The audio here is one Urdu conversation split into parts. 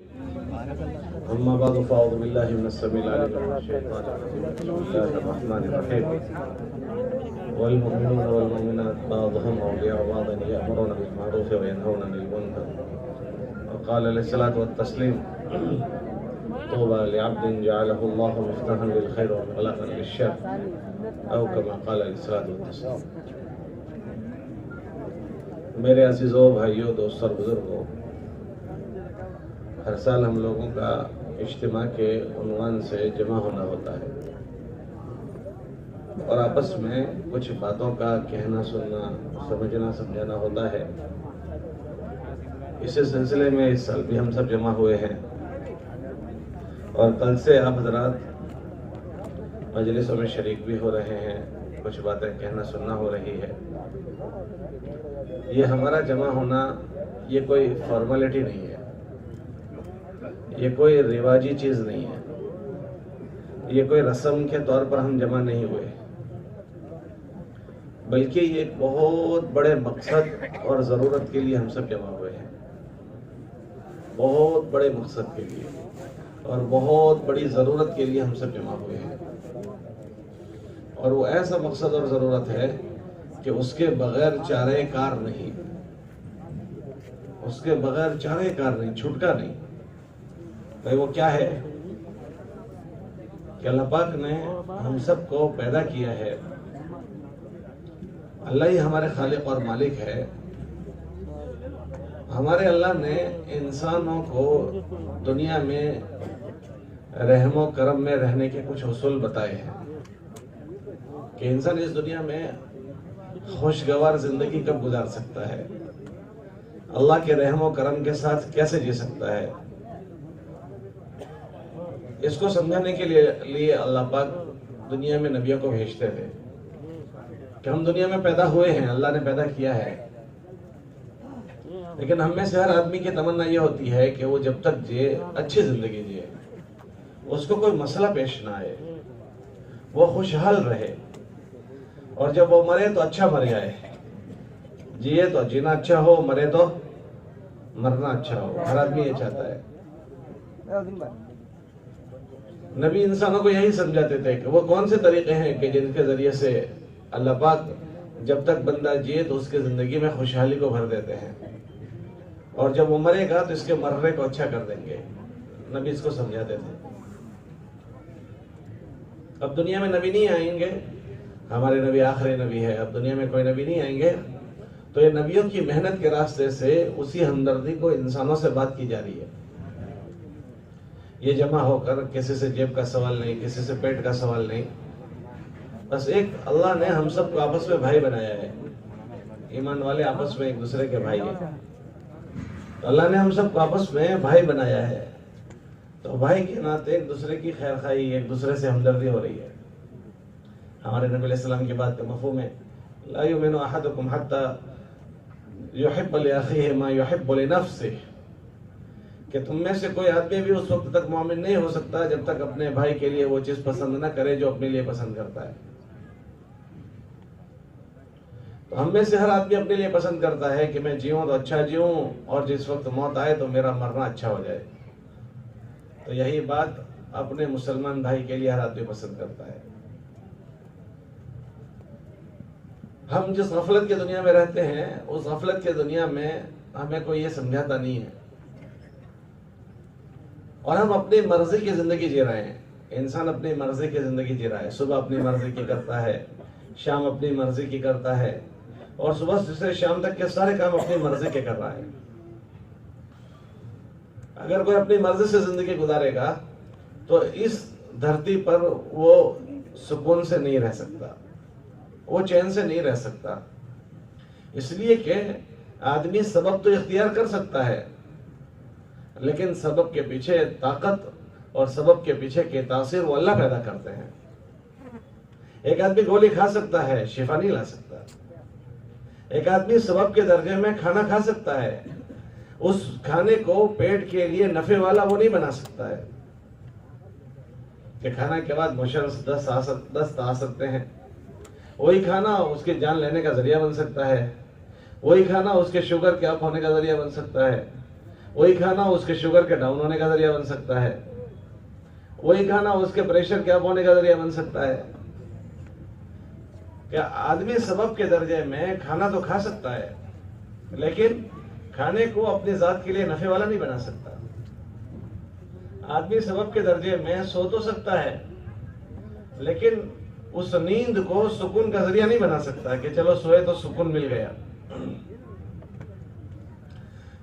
أما بعد فأعوذ بالله من السميع العليم من الشيطان الرجيم بسم الله الرحمن الرحيم والمؤمنون والمؤمنات بعضهم أولياء بعض يأمرون بالمعروف وينهون عن المنكر وقال عليه الصلاة والتسليم طوبى لعبد جعله الله مفتاحا للخير ومغلاقا للشر أو كما قال عليه الصلاة والتسليم. میرے عزیزوں بھائیوں دوستوں اور بزرگوں، ہر سال ہم لوگوں کا اجتماع کے عنوان سے جمع ہونا ہوتا ہے اور آپس میں کچھ باتوں کا کہنا سننا سمجھنا سمجھانا ہوتا ہے۔ اسی سلسلے میں اس سال بھی ہم سب جمع ہوئے ہیں اور کل سے آپ حضرات مجلسوں میں شریک بھی ہو رہے ہیں، کچھ باتیں کہنا سننا ہو رہی ہے۔ یہ ہمارا جمع ہونا یہ کوئی فارمیلٹی نہیں ہے، یہ کوئی رواجی چیز نہیں ہے، یہ کوئی رسم کے طور پر ہم جمع نہیں ہوئے، بلکہ یہ ایک بہت بڑے مقصد اور ضرورت کے لیے ہم سب جمع ہوئے ہیں، بہت بڑے مقصد کے لیے اور بہت بڑی ضرورت کے لیے ہم سب جمع ہوئے ہیں۔ اور وہ ایسا مقصد اور ضرورت ہے کہ اس کے بغیر چارہ کار نہیں، اس کے بغیر چارہ کار نہیں، چھٹکا نہیں۔ بھائی وہ کیا ہے کہ اللہ پاک نے ہم سب کو پیدا کیا ہے، اللہ ہی ہمارے خالق اور مالک ہے۔ ہمارے اللہ نے انسانوں کو دنیا میں رحم و کرم میں رہنے کے کچھ اصول بتائے ہیں کہ انسان اس دنیا میں خوشگوار زندگی کب گزار سکتا ہے، اللہ کے رحم و کرم کے ساتھ کیسے جی سکتا ہے۔ اس کو سمجھانے کے لیے اللہ پاک دنیا میں نبیوں کو بھیجتے تھے کہ ہم دنیا میں پیدا ہوئے ہیں، اللہ نے پیدا کیا ہے، لیکن ہم میں سے ہر آدمی کی تمنا یہ ہوتی ہے کہ وہ جب تک جیے اچھی زندگی جیے، اس کو کوئی مسئلہ پیش نہ آئے، وہ خوشحال رہے، اور جب وہ مرے تو اچھا مر جائے، جیے تو جینا اچھا ہو، مرے تو مرنا اچھا ہو۔ ہر آدمی یہ چاہتا ہے۔ نبی انسانوں کو یہی سمجھاتے تھے کہ وہ کون سے طریقے ہیں کہ جن کے ذریعے سے اللہ پاک جب تک بندہ جیے تو اس کی زندگی میں خوشحالی کو بھر دیتے ہیں، اور جب وہ مرے گا تو اس کے مرنے کو اچھا کر دیں گے۔ نبی اس کو سمجھاتے تھے۔ اب دنیا میں نبی نہیں آئیں گے، ہمارے نبی آخری نبی ہے، اب دنیا میں کوئی نبی نہیں آئیں گے، تو یہ نبیوں کی محنت کے راستے سے اسی ہمدردی کو انسانوں سے بات کی جا رہی ہے۔ یہ جمع ہو کر کسی سے جیب کا سوال نہیں، کسی سے پیٹ کا سوال نہیں، بس ایک اللہ نے ہم سب کو آپس میں بھائی بنایا ہے، ایمان والے آپس میں ایک دوسرے کے بھائی ہیں، تو اللہ نے ہم سب کو آپس میں بھائی بنایا ہے، تو بھائی کے ناطے ایک دوسرے کی خیر خواہی، ایک دوسرے سے ہمدردی ہو رہی ہے۔ ہمارے نبی علیہ السلام کی بات کا مفہوم ہے لا یؤمن احدکم حتی یحب لاخیہ ما یحب لنفسہ، کہ تم میں سے کوئی آدمی بھی اس وقت تک مومن نہیں ہو سکتا جب تک اپنے بھائی کے لیے وہ چیز پسند نہ کرے جو اپنے لیے پسند کرتا ہے۔ تو ہم میں سے ہر آدمی اپنے لیے پسند کرتا ہے کہ میں جیوں تو اچھا جیوں، اور جس وقت موت آئے تو میرا مرنا اچھا ہو جائے۔ تو یہی بات اپنے مسلمان بھائی کے لیے ہر آدمی پسند کرتا ہے۔ ہم جس غفلت کی دنیا میں رہتے ہیں، اس غفلت کی دنیا میں ہمیں کوئی یہ سمجھاتا نہیں ہے، اور ہم اپنی مرضی کی زندگی جی رہے ہیں۔ انسان اپنی مرضی کی زندگی جی رہا ہے، صبح اپنی مرضی کی کرتا ہے، شام اپنی مرضی کی کرتا ہے، اور صبح سے شام تک کے سارے کام اپنی مرضی کے کر رہا ہے۔ اگر کوئی اپنی مرضی سے زندگی گزارے گا تو اس دھرتی پر وہ سکون سے نہیں رہ سکتا، وہ چین سے نہیں رہ سکتا، اس لیے کہ آدمی سبب تو اختیار کر سکتا ہے، لیکن سبب کے پیچھے طاقت اور سبب کے پیچھے کی تاثیر وہ اللہ پیدا کرتے ہیں۔ ایک آدمی گولی کھا سکتا ہے، شفا نہیں لا سکتا۔ ایک آدمی سبب کے درجے میں کھانا کھا سکتا ہے، اس کھانے کو پیٹ کے لیے نفع والا وہ نہیں بنا سکتا ہے کہ کھانا کے بعد موشن دست آ سکتے ہیں۔ وہی کھانا اس کی جان لینے کا ذریعہ بن سکتا ہے، وہی کھانا اس کے شوگر کے اپ ہونے کا ذریعہ بن سکتا ہے، وہی کھانا اس کے شوگر کے ڈاؤن ہونے کا ذریعہ بن سکتا ہے، وہی کھانا اس کے پریشر کے اپ ہونے کا ذریعہ بن سکتا ہے. کہ آدمی سبب کے درجے میں کھانا تو کھا سکتا ہے، لیکن کھانے کو اپنی ذات کے لیے نفع والا نہیں بنا سکتا. آدمی سبب کے درجے میں سو تو سکتا ہے، لیکن اس نیند کو سکون کا ذریعہ نہیں بنا سکتا کہ چلو سوئے تو سکون مل گیا.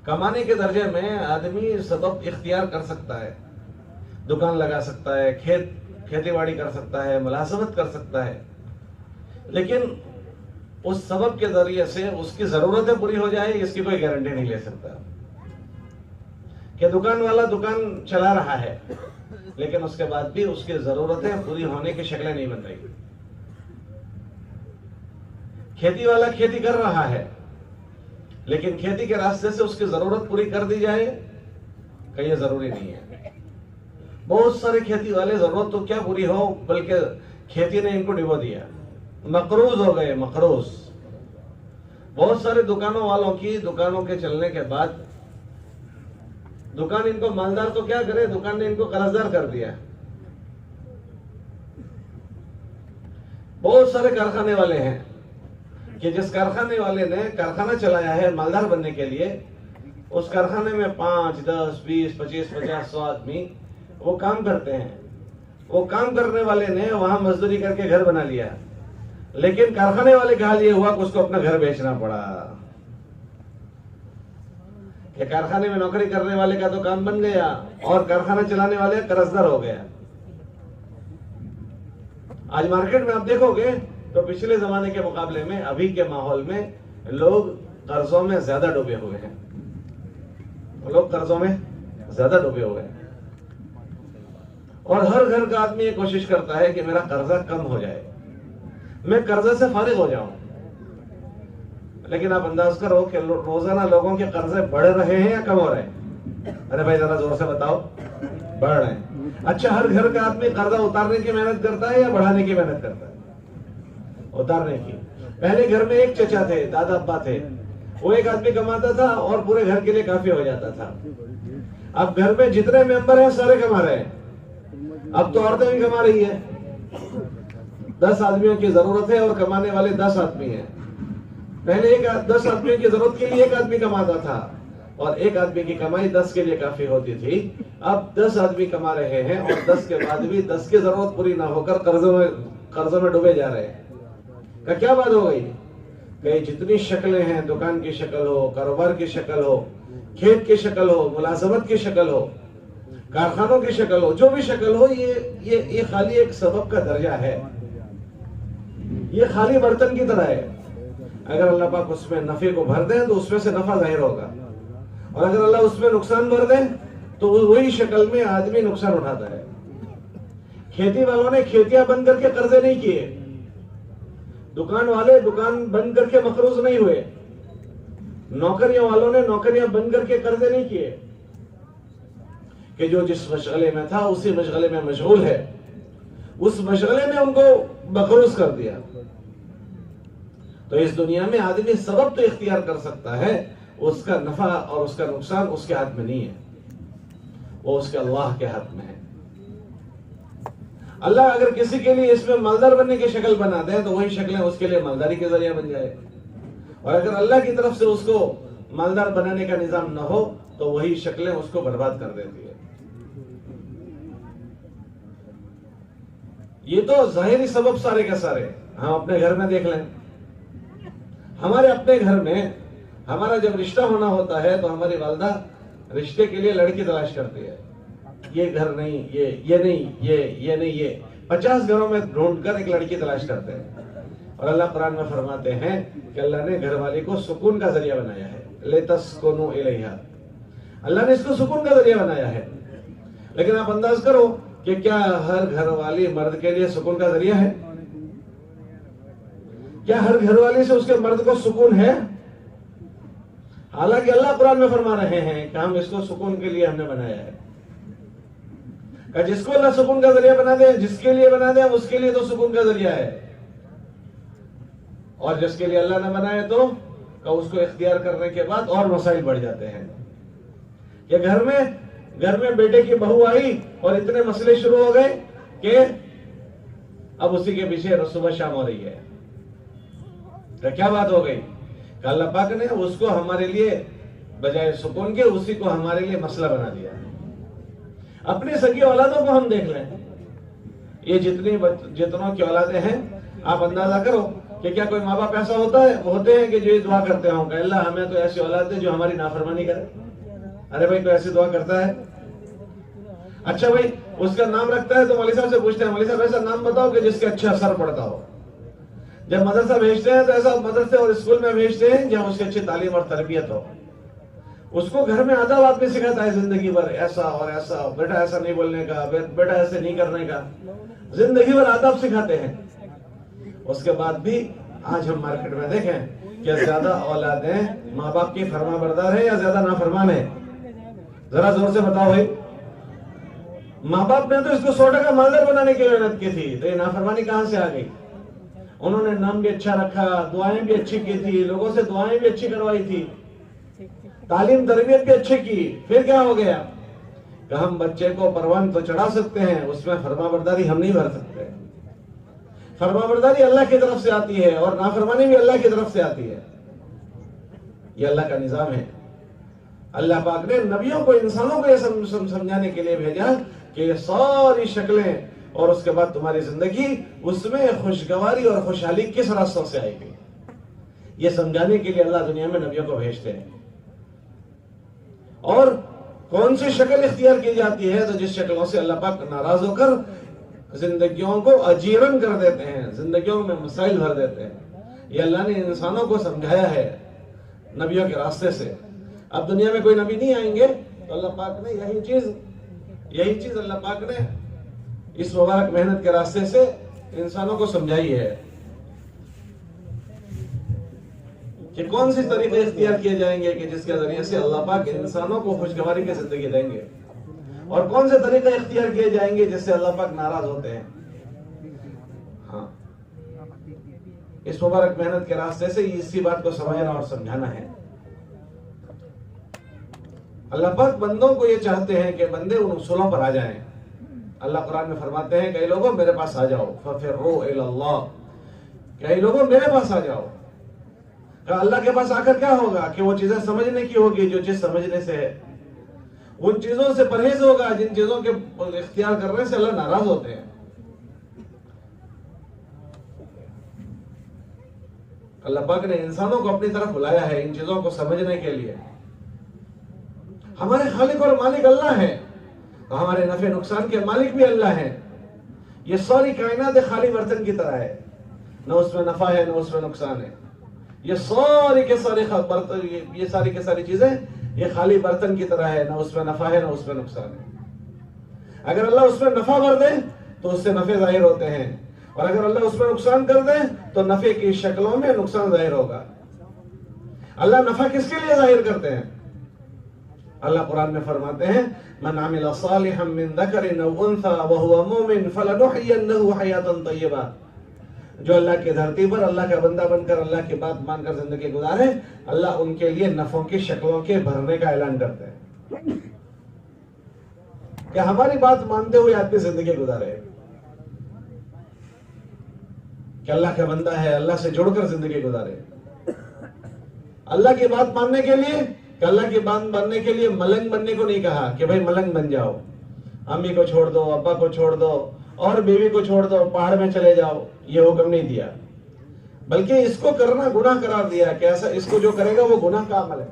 کمانے کے درجے میں آدمی سبب اختیار کر سکتا ہے، دکان لگا سکتا ہے، کھیتی باڑی کر سکتا ہے، ملازمت کر سکتا ہے، لیکن اس سبب کے ذریعے سے اس کی ضرورتیں پوری ہو جائے اس کی کوئی گارنٹی نہیں لے سکتا. کہ دکان والا دکان چلا رہا ہے، لیکن اس کے بعد بھی اس کی ضرورتیں پوری ہونے کی شکلیں نہیں بن رہی. کھیتی والا کھیتی کر رہا ہے، لیکن کھیتی کے راستے سے اس کی ضرورت پوری کر دی جائے کہ یہ ضروری نہیں ہے. بہت سارے کھیتی والے ضرورت تو کیا پوری ہو، بلکہ کھیتی نے ان کو ڈبو دیا، مقروض ہو گئے، مقروض. بہت سارے دکانوں والوں کی دکانوں کے چلنے کے بعد دکان ان کو مالدار تو کیا کرے، دکان نے ان کو قرض دار کر دیا. بہت سارے کارخانے والے ہیں کہ جس کارخانے والے نے کارخانہ چلایا ہے مالدار بننے کے لیے، اس کارخانے میں 5, 10, 20, 25, 50, 100 آدمی وہ کام کرتے ہیں. وہ کام کرنے والے نے وہاں مزدوری کر کے گھر بنا لیا، لیکن کارخانے والے کا حال یہ ہوا کہ اس کو اپنا گھر بیچنا پڑا. کہ کارخانے میں نوکری کرنے والے کا تو کام بن گیا اور کارخانہ چلانے والے قرض دار ہو گیا. آج مارکیٹ میں آپ دیکھو گے تو پچھلے زمانے کے مقابلے میں ابھی کے ماحول میں لوگ قرضوں میں زیادہ ڈوبے ہوئے ہیں. لوگ قرضوں میں زیادہ ڈوبے ہوئے ہیں، اور ہر گھر کا آدمی یہ کوشش کرتا ہے کہ میرا قرضہ کم ہو جائے، میں قرضے سے فارغ ہو جاؤں. لیکن آپ انداز کرو کہ روزانہ لوگوں کے قرضے بڑھ رہے ہیں یا کم ہو رہے ہیں؟ ارے بھائی ذرا زور سے بتاؤ. بڑھ رہے ہیں. اچھا، ہر گھر کا آدمی قرضہ اتارنے کی محنت کرتا ہے یا بڑھانے کی محنت کرتا ہے؟ اتارنے کی. پہلے گھر میں ایک چچا تھے، دادا ابا تھے، وہ ایک آدمی کماتا تھا اور پورے گھر کے لیے کافی ہو جاتا تھا. اب گھر میں جتنے ممبر ہیں سارے کما رہے ہیں. اب تو عورتیں بھی کما رہی ہیں. 10 آدمیوں کی ضرورت ہے اور کمانے والے 10 آدمی ہیں. پہلے 10 آدمیوں کی ضرورت کے لیے ایک آدمی کماتا تھا اور ایک آدمی کی کمائی 10 کے لیے کافی ہوتی تھی. اب 10 آدمی کما رہے ہیں اور 10 کے بعد بھی 10 کی ضرورت پوری نہ ہو کر قرضوں میں ڈوبے جا رہے ہیں. کیا بات ہو گئی کہ جتنی شکلیں ہیں، دکان کی شکل ہو، کاروبار کی شکل ہو، کھیت کی شکل ہو، ملازمت کی شکل ہو، کارخانوں کی شکل ہو، جو بھی شکل ہو، یہ خالی ایک سبب کا درجہ ہے. یہ خالی برتن کی طرح ہے. اگر اللہ پاک اس میں نفع کو بھر دیں تو اس میں سے نفع ظاہر ہوگا، اور اگر اللہ اس میں نقصان بھر دیں تو وہی شکل میں آدمی نقصان اٹھاتا ہے. کھیتی والوں نے کھیتیاں بند کر کے قرضے نہیں کیے، دکان والے دکان بند کر کے مقروض نہیں ہوئے، نوکریوں والوں نے نوکریاں بند کر کے قرضے نہیں کیے. کہ جو جس مشغلے میں تھا اسی مشغلے میں مشغول ہے، اس مشغلے میں ان کو مقروض کر دیا. تو اس دنیا میں آدمی سبب تو اختیار کر سکتا ہے، اس کا نفع اور اس کا نقصان اس کے ہاتھ میں نہیں ہے، وہ اس کے اللہ کے ہاتھ میں ہے. اللہ اگر کسی کے لیے اس میں مالدار بننے کی شکل بنا دے تو وہی شکلیں اس کے لیے مالداری کے ذریعہ بن جائے، اور اگر اللہ کی طرف سے اس کو مالدار بنانے کا نظام نہ ہو تو وہی شکلیں اس کو برباد کر دیتی ہے. یہ تو ظاہری سبب سارے کے سارے ہم اپنے گھر میں دیکھ لیں. ہمارے اپنے گھر میں ہمارا جب رشتہ ہونا ہوتا ہے تو ہماری والدہ رشتے کے لیے لڑکی تلاش کرتی ہے. یہ گھر نہیں، یہ نہیں، یہ نہیں، یہ 50 گھروں میں ڈھونڈ کر ایک لڑکی تلاش کرتے ہیں. اور اللہ قرآن میں فرماتے ہیں کہ اللہ نے گھر والی کو سکون کا ذریعہ بنایا ہے. لِتَسْكُنُوا إِلَيْهَا، اللہ نے اس کو سکون کا ذریعہ بنایا ہے. لیکن آپ انداز کرو کہ کیا ہر گھر والی مرد کے لیے سکون کا ذریعہ ہے؟ کیا ہر گھر والی سے اس کے مرد کو سکون ہے؟ حالانکہ اللہ قرآن میں فرما رہے ہیں کہ ہم اس کو سکون کے لیے ہم نے بنایا ہے. کہ جس کو اللہ سکون کا ذریعہ بنا دے، جس کے لیے بنا دے، اس کے لیے تو سکون کا ذریعہ ہے، اور جس کے لیے اللہ نے بنایا تو کہ اس کو اختیار کرنے کے بعد اور مسائل بڑھ جاتے ہیں. کہ گھر میں بیٹے کی بہو آئی اور اتنے مسئلے شروع ہو گئے کہ اب اسی کے پیچھے صبح شام ہو رہی ہے. تو کیا بات ہو گئی کہ اللہ پاک نے اس کو ہمارے لیے بجائے سکون کے اسی کو ہمارے لیے مسئلہ بنا دیا. اپنی سگی اولادوں کو ہم دیکھ لیں, یہ جتنوں کی اولادیں ہیں آپ اندازہ کرو کہ کیا کوئی ماں باپ ایسا ہوتے ہیں کہ جو یہ دعا کرتے ہوں کہ اللہ ہمیں تو ایسی اولاد دے جو ہماری نافرمانی کرے. ارے بھائی کوئی ایسی دعا کرتا ہے؟ اچھا بھائی اس کا نام رکھتا ہے تو مولوی صاحب سے پوچھتے ہیں, مولوی صاحب ایسا نام بتاؤ کہ جس کا اچھا اثر پڑتا ہو. جب مدرسہ بھیجتے ہیں تو ایسا مدرسے اور اسکول میں بھیجتے ہیں جہاں اس کی اچھی تعلیم اور تربیت ہو. اس کو گھر میں آداب آدمی سکھاتا ہے زندگی بھر, ایسا اور ایسا, بیٹا ایسا نہیں بولنے کا, بیٹا ایسے نہیں کرنے کا, زندگی بھر آداب سکھاتے ہیں. اس کے بعد بھی آج ہم مارکیٹ میں دیکھیں کہ زیادہ اولادیں ماں باپ کی فرما بردار ہیں یا زیادہ نافرمان ہیں؟ ذرا زور سے بتاؤ بھائی. ماں باپ نے تو اس کو 100% مالدار بنانے کی محنت کی تھی, تو یہ نافرمانی کہاں سے آ گئی؟ انہوں نے نام بھی اچھا رکھا, دعائیں بھی اچھی کی تھی, لوگوں سے دعائیں بھی اچھی کروائی تھی, تعلیم تربیت بھی اچھی کی. پھر کیا ہو گیا کہ ہم بچے کو پروان تو چڑھا سکتے ہیں, اس میں فرما برداری ہم نہیں بھر سکتے. فرما برداری اللہ کی طرف سے آتی ہے اور نافرمانی بھی اللہ کی طرف سے آتی ہے. یہ اللہ کا نظام ہے. اللہ پاک نے نبیوں کو انسانوں کو یہ سمجھانے کے لیے بھیجا کہ یہ ساری شکلیں اور اس کے بعد تمہاری زندگی اس میں خوشگواری اور خوشحالی کس راستوں سے آئے گی, یہ سمجھانے کے لیے اللہ دنیا میں نبیوں کو بھیجتے ہیں. اور کون سی شکل اختیار کی جاتی ہے؟ تو جس شکلوں سے اللہ پاک ناراض ہو کر زندگیوں کو اجیرن کر دیتے ہیں, زندگیوں میں مسائل بھر دیتے ہیں. یہ اللہ نے انسانوں کو سمجھایا ہے نبیوں کے راستے سے. اب دنیا میں کوئی نبی نہیں آئیں گے تو اللہ پاک نے یہی چیز اللہ پاک نے اس مبارک محنت کے راستے سے انسانوں کو سمجھائی ہے کہ کون سی طریقے اختیار کیے جائیں گے کہ جس کے ذریعے سے اللہ پاک انسانوں کو خوشگواری کی زندگی دیں گے, اور کون سے طریقے اختیار کیے جائیں گے جس سے اللہ پاک ناراض ہوتے ہیں. ہاں, اس مبارک محنت کے راستے سے اسی بات کو سمجھنا اور سمجھانا ہے. اللہ پاک بندوں کو یہ چاہتے ہیں کہ بندے ان اصولوں پر آ جائیں. اللہ قرآن میں فرماتے ہیں کئی لوگوں میرے پاس آ جاؤ, فَفِرُّوا إِلَى اللَّهِ, کئی لوگوں میرے پاس آ جاؤ. اللہ کے پاس آ کر کیا ہوگا کہ وہ چیزیں سمجھنے کی ہوگی جو چیز سمجھنے سے ہے, ان چیزوں سے پرہیز ہوگا جن چیزوں کے اختیار کرنے سے اللہ ناراض ہوتے ہیں. اللہ پاک نے انسانوں کو اپنی طرف بلایا ہے ان چیزوں کو سمجھنے کے لیے. ہمارے خالق اور مالک اللہ ہے, ہمارے نفع نقصان کے مالک بھی اللہ ہے. یہ ساری کائنات خالی برتن کی طرح ہے, نہ اس میں نفع ہے نہ اس میں نقصان ہے. یہ ساری کے ساری چیزیں یہ خالی برتن کی طرح ہے, نہ اس میں نفع ہے نہ اس میں نقصان ہے. اگر اللہ اس میں نفع بھر دے تو اس سے نفع ظاہر ہوتے ہیں, اور اگر اللہ اس میں نقصان کر دے تو نفع کی شکلوں میں نقصان ظاہر ہوگا. اللہ نفع کس کے لیے ظاہر کرتے ہیں؟ اللہ قرآن میں فرماتے ہیں من عمل صالحا من ذکر او انثى وهو مؤمن فلنحيينه حیاتا طیبہ. جو اللہ کی دھرتی پر اللہ کا بندہ بن کر اللہ کی بات مان کر زندگی گزارے, اللہ ان کے لیے نفعوں کی شکلوں کے بھرنے کا اعلان کرتے ہیں کہ ہماری بات مانتے ہوئے آدمی زندگی گزارے, کہ اللہ کا بندہ ہے, اللہ سے جڑ کر زندگی گزارے. اللہ کی بات ماننے کے لیے, کہ اللہ کی بات ماننے کے لیے ملنگ بننے کو نہیں کہا کہ بھائی ملنگ بن جاؤ, امی کو چھوڑ دو, ابا کو چھوڑ دو اور بیوی کو چھوڑ دو, پہاڑ میں چلے جاؤ, یہ حکم نہیں دیا. بلکہ اس کو کرنا گناہ قرار دیا کہ ایسا اس کو جو کرے گا وہ گناہ کا عمل ہے.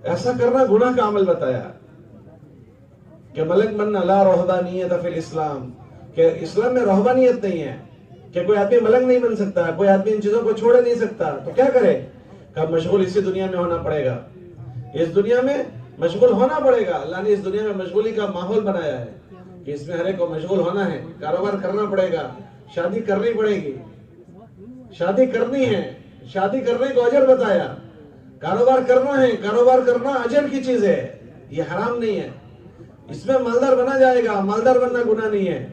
ایسا کرنا گناہ کا عمل بتایا کہ ملک بننا لا رہبانیت فی الاسلام, کہ اسلام میں رہبانیت نہیں ہے, کہ کوئی آدمی ملنگ نہیں بن سکتا, کوئی آدمی ان چیزوں کو چھوڑ نہیں سکتا. تو کیا کرے کہ مشغول اسی دنیا میں ہونا پڑے گا, اس دنیا میں مشغول ہونا پڑے گا. اللہ نے اس دنیا میں مشغولی کا ماحول بنایا ہے کہ اس میں ہر ایک کو مشغول ہونا ہے, کاروبار کرنا پڑے گا, شادی کرنی پڑے گی, شادی کرنی ہے, شادی کرنے کو اجر بتایا, کاروبار کرنا ہے, کاروبار کرنا اجر کی چیز ہے, یہ حرام نہیں ہے. اس میں مالدار بنا جائے گا, مالدار بننا گناہ نہیں ہے.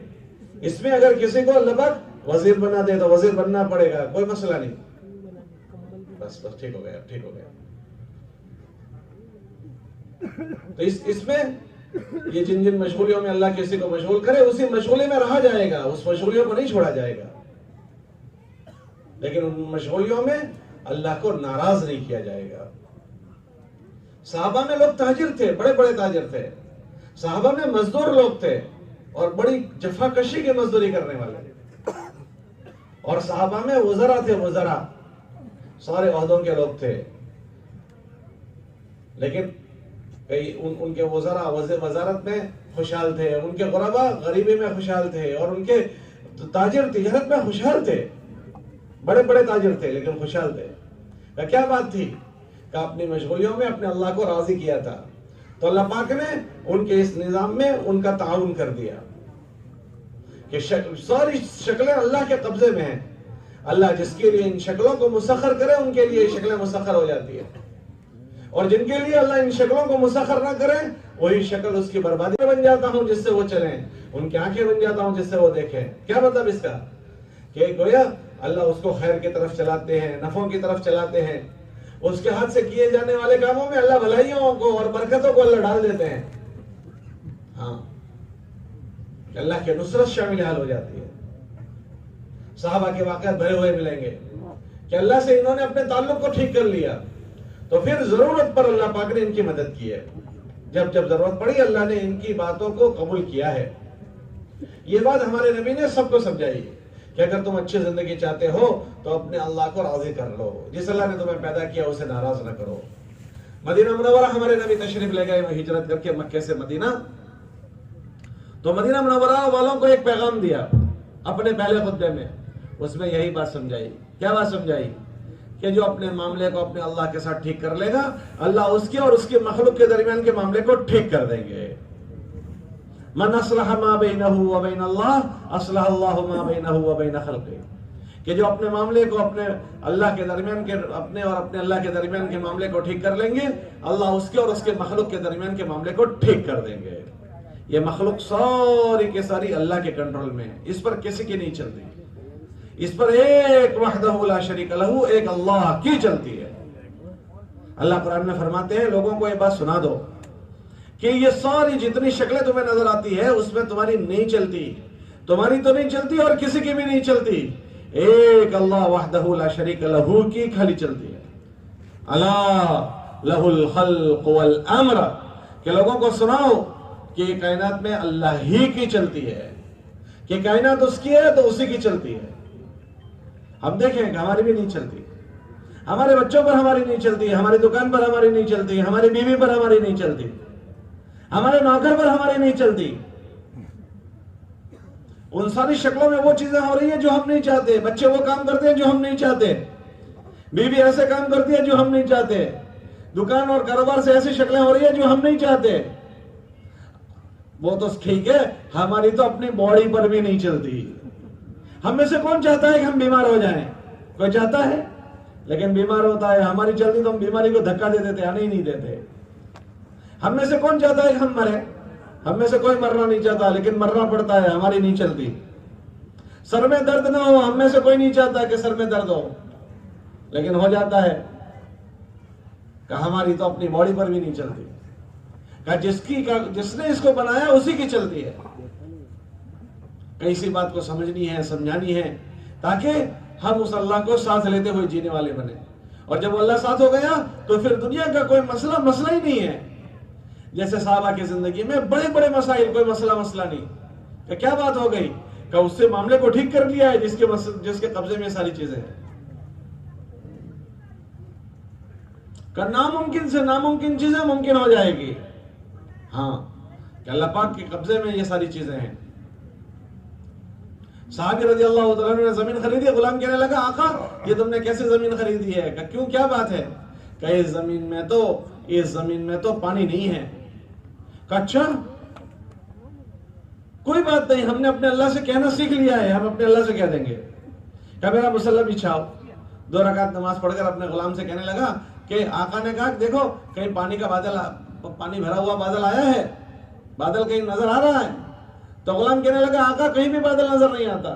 اس میں اگر کسی کو اللہ پاک وزیر بنا دے تو وزیر بننا پڑے گا, کوئی مسئلہ نہیں. بس بس ٹھیک ہو گیا ٹھیک ہو گیا. تو اس میں یہ جن مشغولیوں میں اللہ کسی کو مشغول کرے اسی مشغولی میں رہا جائے گا, اس مشغولیوں کو نہیں چھوڑا جائے گا, لیکن ان مشغولیوں میں اللہ کو ناراض نہیں کیا جائے گا. صحابہ میں لوگ تاجر تھے, بڑے بڑے تاجر تھے, صحابہ میں مزدور لوگ تھے اور بڑی جفا کشی کی مزدوری کرنے والے, اور صحابہ میں وزراء تھے, وزراء سارے عہدوں کے لوگ تھے, لیکن ان کے وزراء وزارت میں خوشحال تھے, ان کے غرباء غریبی میں خوشحال تھے, اور ان کے تاجر تجارت میں خوشحال تھے, بڑے بڑے تاجر تھے لیکن خوشحال تھے. کیا بات تھی کہ اپنی مشغولیوں میں اپنے اللہ کو راضی کیا تھا. تو اللہ پاک نے ان کے اس نظام میں ان کا تعاون کر دیا کہ ساری شکلیں اللہ کے قبضے میں ہیں. اللہ جس کے لیے ان شکلوں کو مسخر کرے ان کے لیے شکلیں مسخر ہو جاتی ہیں, اور جن کے لیے اللہ ان شکلوں کو مسخر نہ کرے وہی شکل اس کی بربادی میں بن جاتا ہوں جس سے وہ چلیں, ان کی آنکھیں بن جاتا ہوں جس سے وہ دیکھیں. کیا مطلب اس کا کہ گویا اللہ اس کو خیر کی طرف چلاتے ہیں, نفعوں کی طرف چلاتے ہیں, اس کے ہاتھ سے کیے جانے والے کاموں میں اللہ بھلائیوں کو اور برکتوں کو اللہ ڈال دیتے ہیں. ہاں, کہ اللہ کی نصرت شامل حال ہو جاتی ہے. صحابہ کے واقعات بھرے ہوئے ملیں گے کہ اللہ سے انہوں نے اپنے تعلق کو ٹھیک کر لیا تو پھر ضرورت پر اللہ پاک نے ان کی مدد کی ہے. جب جب ضرورت پڑی اللہ نے ان کی باتوں کو قبول کیا ہے. یہ بات ہمارے نبی نے سب کو سمجھائی کہ اگر تم اچھی زندگی چاہتے ہو تو اپنے اللہ کو راضی کر لو, جس اللہ نے تمہیں پیدا کیا اسے ناراض نہ کرو. مدینہ منورہ ہمارے نبی تشریف لے گئے ہجرت کر کے مکے سے مدینہ. تو مدینہ منورہ والوں کو ایک پیغام دیا اپنے پہلے خطبے میں, اس میں یہی بات سمجھائی. کیا بات سمجھائی؟ کہ جو اپنے معاملے کو اپنے اللہ کے ساتھ ٹھیک کر لے گا اللہ اس کے اور اس کی مخلوق کے درمیان کے معاملے کو ٹھیک کر دیں گے. من اصلح ما بینہ و بین اللہ اصلح اللہ ما بینہ و بین خلقہ, کہ جو اپنے معاملے کو اپنے اللہ کے درمیان کے اپنے اور اپنے اللہ کے درمیان کے معاملے کو ٹھیک کر لیں گے اللہ اس کے اور اس کے مخلوق کے درمیان کے معاملے کو ٹھیک کر دیں گے. یہ مخلوق ساری کے ساری اللہ کے کنٹرول میں ہے, اس پر کسی کی نہیں چلتی, اس پر ایک وحدہ لا شریک لہ ایک اللہ کی چلتی ہے. اللہ قرآن میں فرماتے ہیں لوگوں کو یہ بات سنا دو کہ یہ ساری جتنی شکلیں تمہیں نظر آتی ہے اس میں تمہاری نہیں چلتی, تمہاری تو نہیں چلتی اور کسی کی بھی نہیں چلتی, ایک اللہ وحدہ لا شریک لہ کی خالی چلتی ہے. الا لہ الخلق والامر, کہ لوگوں کو سناؤ کہ یہ کائنات میں اللہ ہی کی چلتی ہے, کہ کائنات اس کی ہے تو اسی کی چلتی ہے. ہم دیکھیں کہ ہماری بھی نہیں چلتی, ہمارے بچوں پر ہماری نہیں چلتی, ہماری دکان پر ہماری نہیں چلتی, ہماری بیوی پر ہماری نہیں چلتی, ہمارے نوکر پر ہماری نہیں چلتی. ان ساری شکلوں میں وہ چیزیں ہو رہی ہیں جو ہم نہیں چاہتے, بچے وہ کام کرتے ہیں جو ہم نہیں چاہتے, بیوی ایسے کام کرتی ہے جو ہم نہیں چاہتے, دکان اور کاروبار سے ایسی شکلیں ہو رہی ہیں جو ہم نہیں چاہتے. وہ تو ٹھیک ہے, ہماری تو اپنی باڈی پر بھی نہیں چلتی. ہم میں سے کون چاہتا ہے کہ ہم بیمار ہو جائیں؟ کوئی چاہتا ہے؟ لیکن بیمار ہوتا ہے. ہماری چلتی تو ہم بیماری کو دھکا دے دیتے, آنے ہی نہیں دیتے. ہم میں سے کون چاہتا ہے کہ ہم مریں؟ ہم میں سے کوئی مرنا نہیں چاہتا لیکن مرنا پڑتا ہے, ہماری نہیں چلتی. سر میں درد نہ ہو, ہم میں سے کوئی نہیں چاہتا کہ سر میں درد ہو, لیکن ہو جاتا ہے. کہ ہماری تو اپنی باڈی پر بھی نہیں چلتی, کہ جس نے اس کو بنایا اسی کی چلتی ہے. کئی سی بات کو سمجھنی ہے, سمجھانی ہے, تاکہ ہم اس اللہ کو ساتھ لیتے ہوئے جینے والے بنے. اور جب وہ اللہ ساتھ ہو گیا تو پھر دنیا کا کوئی مسئلہ ہی نہیں ہے. جیسے صحابہ کی زندگی میں بڑے بڑے مسائل, کوئی مسئلہ نہیں. کہ کیا بات ہو گئی کہ اس سے معاملے کو ٹھیک کر لیا ہے جس کے قبضے میں ساری چیزیں ہیں. کہ ناممکن سے ناممکن چیزیں ممکن ہو جائے گی. ہاں, کہ اللہ پاک کے قبضے میں یہ ساری چیزیں ہیں. صحابی رضی اللہ تعالیٰ نے زمین خریدی, غلام کہنے لگا آقا یہ تم نے کیسے زمین خریدی ہے؟ کہ کیوں, کیا بات ہے؟ کہ اس زمین میں تو پانی نہیں ہے. کہ اچھا کوئی بات نہیں, ہم نے اپنے اللہ سے کہنا سیکھ لیا ہے, ہم اپنے اللہ سے کہہ دیں گے. کہ میرا مصلی بچھاؤ. 2 رکعت نماز پڑھ کر اپنے غلام سے کہنے لگا کہ آقا نے کہا دیکھو کہیں پانی بھرا ہوا بادل آیا ہے, بادل کہیں نظر آ رہا ہے؟ تو غلام کہنے لگا آقا کہیں بھی بادل نظر نہیں آتا.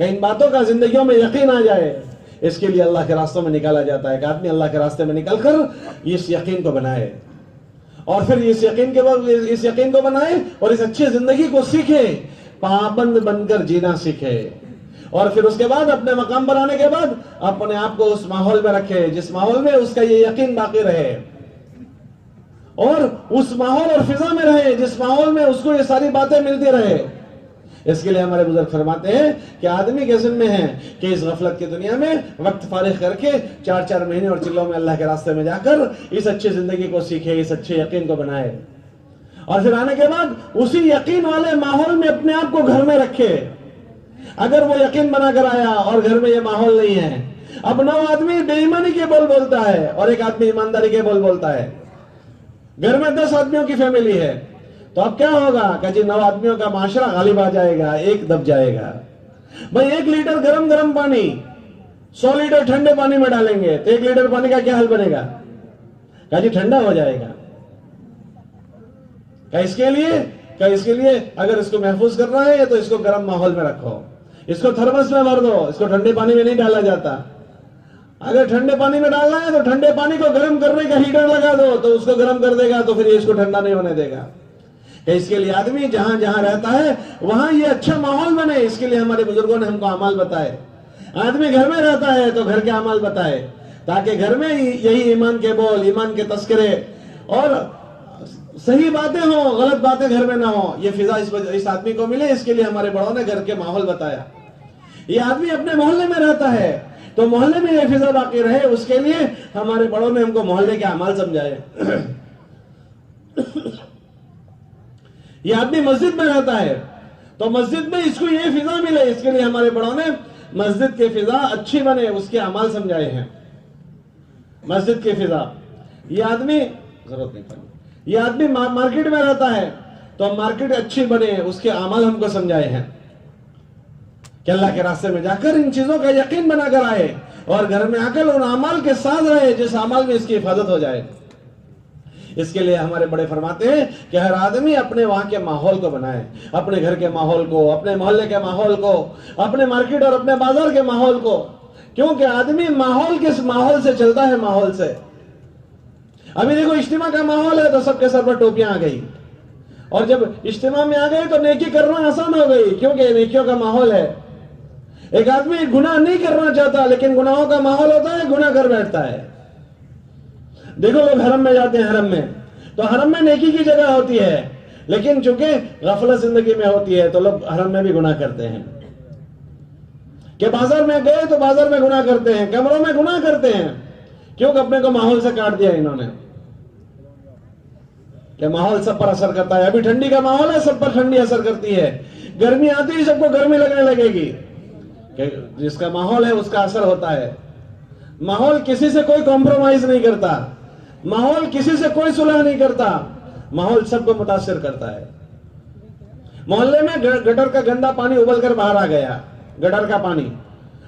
کہ ان باتوں کا زندگیوں میں یقین آ جائے، اس کے لیے اللہ کے راستوں میں نکالا جاتا ہے کہ آدمی اللہ کے راستے میں نکل کر اس یقین کو بنائے، اور پھر اس یقین کو بنائے اور اس اچھی زندگی کو سیکھے، پابند بن کر جینا سیکھے، اور پھر اس کے بعد اپنے مقام پر آنے کے بعد اپنے آپ کو اس ماحول میں رکھے جس ماحول میں اس کا یہ یقین باقی رہے، اور اس ماحول اور فضا میں رہے جس ماحول میں اس کو یہ ساری باتیں ملتی رہے۔ اس کے لیے ہمارے بزرگ فرماتے ہیں کہ آدمی کے ذمہ ہے کہ اس غفلت کی دنیا میں وقت فارغ کر کے 4 مہینے اور چلوں میں اللہ کے راستے میں جا کر اس اچھی زندگی کو سیکھے، اس اچھے یقین کو بنائے، اور پھر آنے کے بعد اسی یقین والے ماحول میں اپنے آپ کو گھر میں رکھے۔ اگر وہ یقین بنا کر آیا اور گھر میں یہ ماحول نہیں ہے، اب 9 آدمی بے ایمانی کے بول بولتا ہے اور ایک آدمی ایمانداری کے بول بولتا ہے، گھر میں 10 آدمیوں کی فیملی ہے، تو اب کیا ہوگا کہ جی 9 آدمیوں کا معاشرہ غالب آ جائے گا، ایک دب جائے گا۔ بھائی 1 لیٹر گرم پانی 100 لیٹر ٹھنڈے پانی میں ڈالیں گے تو 1 لیٹر پانی کا کیا حل بنے گا؟ کہ جی ٹھنڈا ہو جائے گا۔ کہ اس کے لیے اگر اس کو محفوظ کرنا ہے تو اس کو گرم ماحول میں رکھو، اس کو تھرمس میں بھر دو، اس کو ٹھنڈے پانی میں نہیں ڈالا جاتا۔ اگر ٹھنڈے پانی میں ڈالنا ہے تو ٹھنڈے پانی کو گرم کرنے کا ہیٹر لگا دو تو اس کو گرم کر دے گا، تو پھر یہ اس کو ٹھنڈا نہیں ہونے دے گا۔ کہ اس کے لیے آدمی جہاں جہاں رہتا ہے وہاں یہ اچھا ماحول بنے، اس کے لیے ہمارے بزرگوں نے ہم کو اعمال بتائے۔ آدمی گھر میں رہتا ہے تو گھر کے اعمال بتائے، تاکہ گھر میں یہی ایمان کے بول، ایمان کے تذکرے اور صحیح باتیں ہوں، غلط باتیں گھر میں نہ ہوں، یہ فضا اس آدمی کو ملے۔ اس کے لیے ہمارے بڑوں نے گھر کے ماحول بتایا۔ یہ آدمی اپنے محلے میں رہتا ہے تو محلے میں یہ فضا باقی رہے، اس کے لیے ہمارے بڑوں نے ہم کو محلے کے اعمال سمجھائے۔ یہ آدمی مسجد میں رہتا ہے تو مسجد میں اس کو یہ فضا ملے، اس کے لیے ہمارے بڑوں نے مسجد کی فضا اچھی بنے اس کے اعمال سمجھائے ہیں۔ مسجد کی فضا، یہ آدمی ضرورت نہیں پڑی، یہ آدمی مارکیٹ میں رہتا ہے تو مارکیٹ اچھی بنے اس کے اعمال ہم کو سمجھائے ہیں کہ اللہ کے راستے میں جا کر ان چیزوں کا یقین بنا کر آئے اور گھر میں آ کر ان اعمال کے ساتھ رہے جس اعمال میں اس کی حفاظت ہو جائے۔ اس کے لیے ہمارے بڑے فرماتے ہیں کہ ہر آدمی اپنے وہاں کے ماحول کو بنائے، اپنے گھر کے ماحول کو، اپنے محلے کے ماحول کو، اپنے مارکیٹ اور اپنے بازار کے ماحول کو، کیونکہ آدمی ماحول کس ماحول سے چلتا ہے، ماحول سے۔ ابھی دیکھو اجتماع کا ماحول ہے تو سب کے سر پر ٹوپیاں آ گئی، اور جب اجتماع میں آ گئی تو نیکی کرنا آسان ہو گئی کیونکہ یہ نیکیوں کا ماحول ہے۔ ایک آدمی گناہ نہیں کرنا چاہتا لیکن گناہوں کا ماحول ہوتا ہے، گناہ کر بیٹھتا ہے۔ دیکھو لوگ حرم میں جاتے ہیں، حرم میں تو حرم میں نیکی کی جگہ ہوتی ہے، لیکن چونکہ غفلت زندگی میں ہوتی ہے تو لوگ حرم میں بھی گناہ کرتے ہیں۔ کہ بازار میں گئے تو بازار میں گناہ کرتے ہیں، کمروں میں گناہ کرتے ہیں، کیوں کہ اپنے کو ماحول سے کاٹ دیا انہوں نے، کہ ماحول سب پر اثر کرتا ہے۔ ابھی ٹھنڈی کا ماحول ہے، سب پر ٹھنڈی اثر کرتی ہے، گرمی آتی ہی سب کو گرمی لگنے لگے گی، کہ جس کا ماحول ہے اس کا اثر ہوتا ہے۔ ماحول کسی سے کوئی کمپرومائز نہیں کرتا، ماحول کسی سے کوئی صلح نہیں کرتا، ماحول سب کو متاثر کرتا ہے۔ محلے میں گٹر کا گندا پانی ابل کر باہر آ گیا، گٹر کا پانی،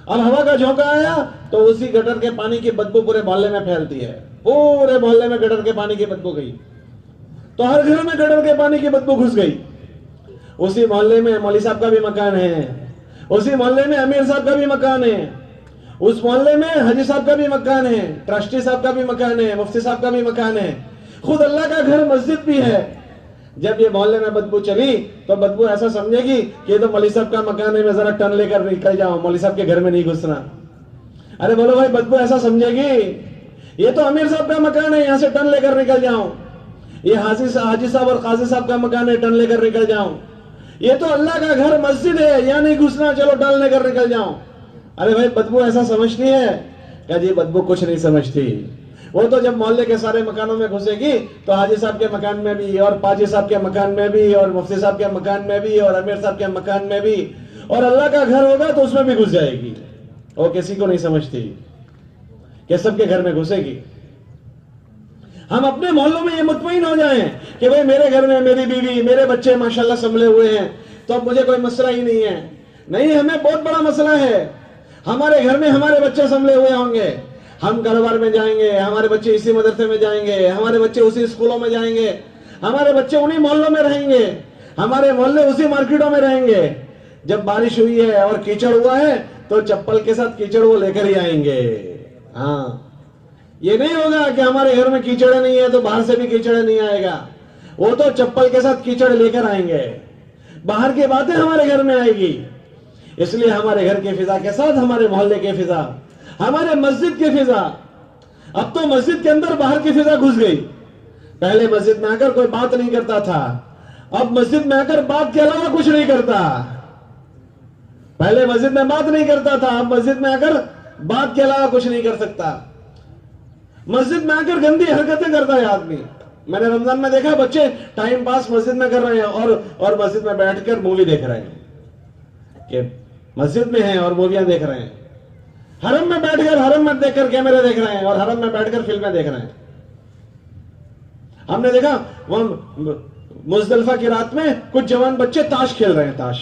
اب ہوا کا جھونکا آیا تو اسی گٹر کے پانی کی بدبو پورے محلے میں پھیلتی ہے، پورے محلے میں گٹر کے پانی کی بدبو گئی تو ہر گھر میں گٹر کے پانی کی بدبو گھس گئی۔ اسی محلے میں مولوی صاحب کا بھی مکان ہے، اسی محلے میں امیر صاحب کا بھی مکان ہے، اس محلے میں حاجی صاحب کا بھی مکان ہے، ٹرسٹی صاحب کا بھی مکان ہے، مفتی صاحب کا بھی مکان ہے، خود اللہ کا گھر مسجد بھی ہے۔ جب یہ محلے میں بدبو چلی تو بدبو ایسا سمجھے گی کہ یہ تو مولوی صاحب کا مکان ہے، میں ذرا ٹن لے کر نکل جاؤں، مولوی صاحب کے گھر میں نہیں گھسنا۔ ارے بولو بھائی، بدبو ایسا سمجھے گی یہ تو امیر صاحب کا مکان ہے، یہاں سے ٹن لے کر نکل جاؤں، یہ حاجی صاحب اور قاضی صاحب کا مکان ہے، ٹن لے کر نکل جاؤں، یہ تو اللہ کا گھر مسجد ہے، یہاں نہیں گھسنا، چلو ٹن لے کر نکل جاؤں۔ ارے بھائی، بدبو ایسا سمجھتی ہے کہ جی بدبو کچھ نہیں سمجھتی، وہ تو جب محلے کے سارے مکانوں میں گھسے گی تو حاجی صاحب کے مکان میں بھی اور پاجی صاحب کے مکان میں بھی اور مفتی صاحب کے مکان میں بھی اور امیر صاحب کے مکان میں بھی، اور اللہ کا گھر ہوگا تو اس میں بھی گھس جائے گی۔ وہ کسی کو نہیں سمجھتی کہ سب کے گھر میں گھسے گی۔ ہم اپنے محلوں میں یہ مطمئن ہو جائیں کہ بھئی میرے گھر میں میری بیوی، میرے بچے ماشاءاللہ سنبھلے ہوئے ہیں تو اب مجھے کوئی مسئلہ ہی نہیں ہے۔ نہیں، ہمیں بہت بڑا مسئلہ ہے، ہمارے گھر میں ہمارے بچے سنبھلے ہوئے ہوں گے، ہم کاروبار میں جائیں گے، ہمارے بچے اسی مدرسے میں جائیں گے، ہمارے بچے اسی اسکولوں میں جائیں گے، ہمارے بچے انہی محلوں میں رہیں گے، ہمارے محلے اسی مارکیٹوں میں رہیں گے، جب بارش ہوئی ہے اور کیچڑ ہوا ہے تو چپل کے ساتھ کیچڑ وہ لے کر ہی آئیں گے. ہاں یہ نہیں ہوگا کہ ہمارے گھر میں کیچڑ نہیں ہے تو باہر سے بھی کیچڑ نہیں آئے گا. وہ تو چپل کے ساتھ کیچڑ لے کر آئیں گے. باہر کی باتیں ہمارے گھر میں آئے گی. اس لیے ہمارے گھر کی فضا کے ساتھ ہمارے محلے کی فضا, ہمارے مسجد کی فضا. اب تو مسجد کے اندر باہر کی فضا گھس گئی. پہلے مسجد میں آ کر کوئی بات نہیں کرتا تھا, اب مسجد میں آ کر بات کے علاوہ کچھ نہیں کرتا. پہلے مسجد میں بات نہیں کرتا تھا, اب مسجد میں آ کر بات کے علاوہ کچھ نہیں کر سکتا. مسجد میں آ کر گندی حرکتیں کرتا ہے آدمی. میں نے رمضان میں دیکھا بچے ٹائم پاس مسجد میں کر رہے ہیں اور مسجد میں بیٹھ کر مووی دیکھ رہے ہیں, کہ مسجد میں ہیں اور موویاں دیکھ رہے ہیں. حرم میں بیٹھ کر, حرم میں دیکھ کر کیمرے دیکھ رہے ہیں اور حرم میں بیٹھ کر فلمیں دیکھ رہے ہیں. ہم نے دیکھا وہ مزدلفہ کی رات میں کچھ جوان بچے تاش کھیل رہے ہیں. تاش,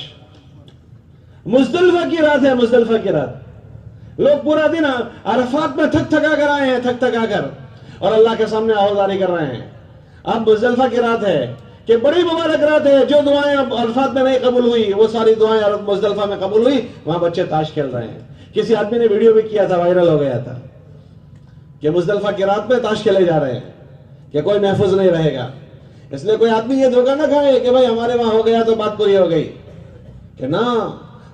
مزدلفہ کی رات ہے, مزدلفہ کی رات. لوگ پورا دن عرفات میں تھک تھکا کر آئے ہیں, تھک تھکا کر, اور اللہ کے سامنے آوازاری کر رہے ہیں. اب مزدلفہ کی رات ہے کہ بڑی مبارک رات ہے. جو دعائیں اب عرفات میں نہیں قبول ہوئی وہ ساری دعائیں مزدلفہ میں قبول ہوئی. وہاں بچے تاش کھیل رہے ہیں. کسی آدمی نے ویڈیو بھی کیا تھا, وائرل ہو گیا تھا, کہ مزدلفہ کی رات میں تاش کھیلے جا رہے ہیں, کہ کوئی محفوظ نہیں رہے گا. اس لیے کوئی آدمی یہ دھوکہ نہ کھائے کہ بھائی ہمارے وہاں ہو گیا تو بات پوری ہو گئی, کہ نہ,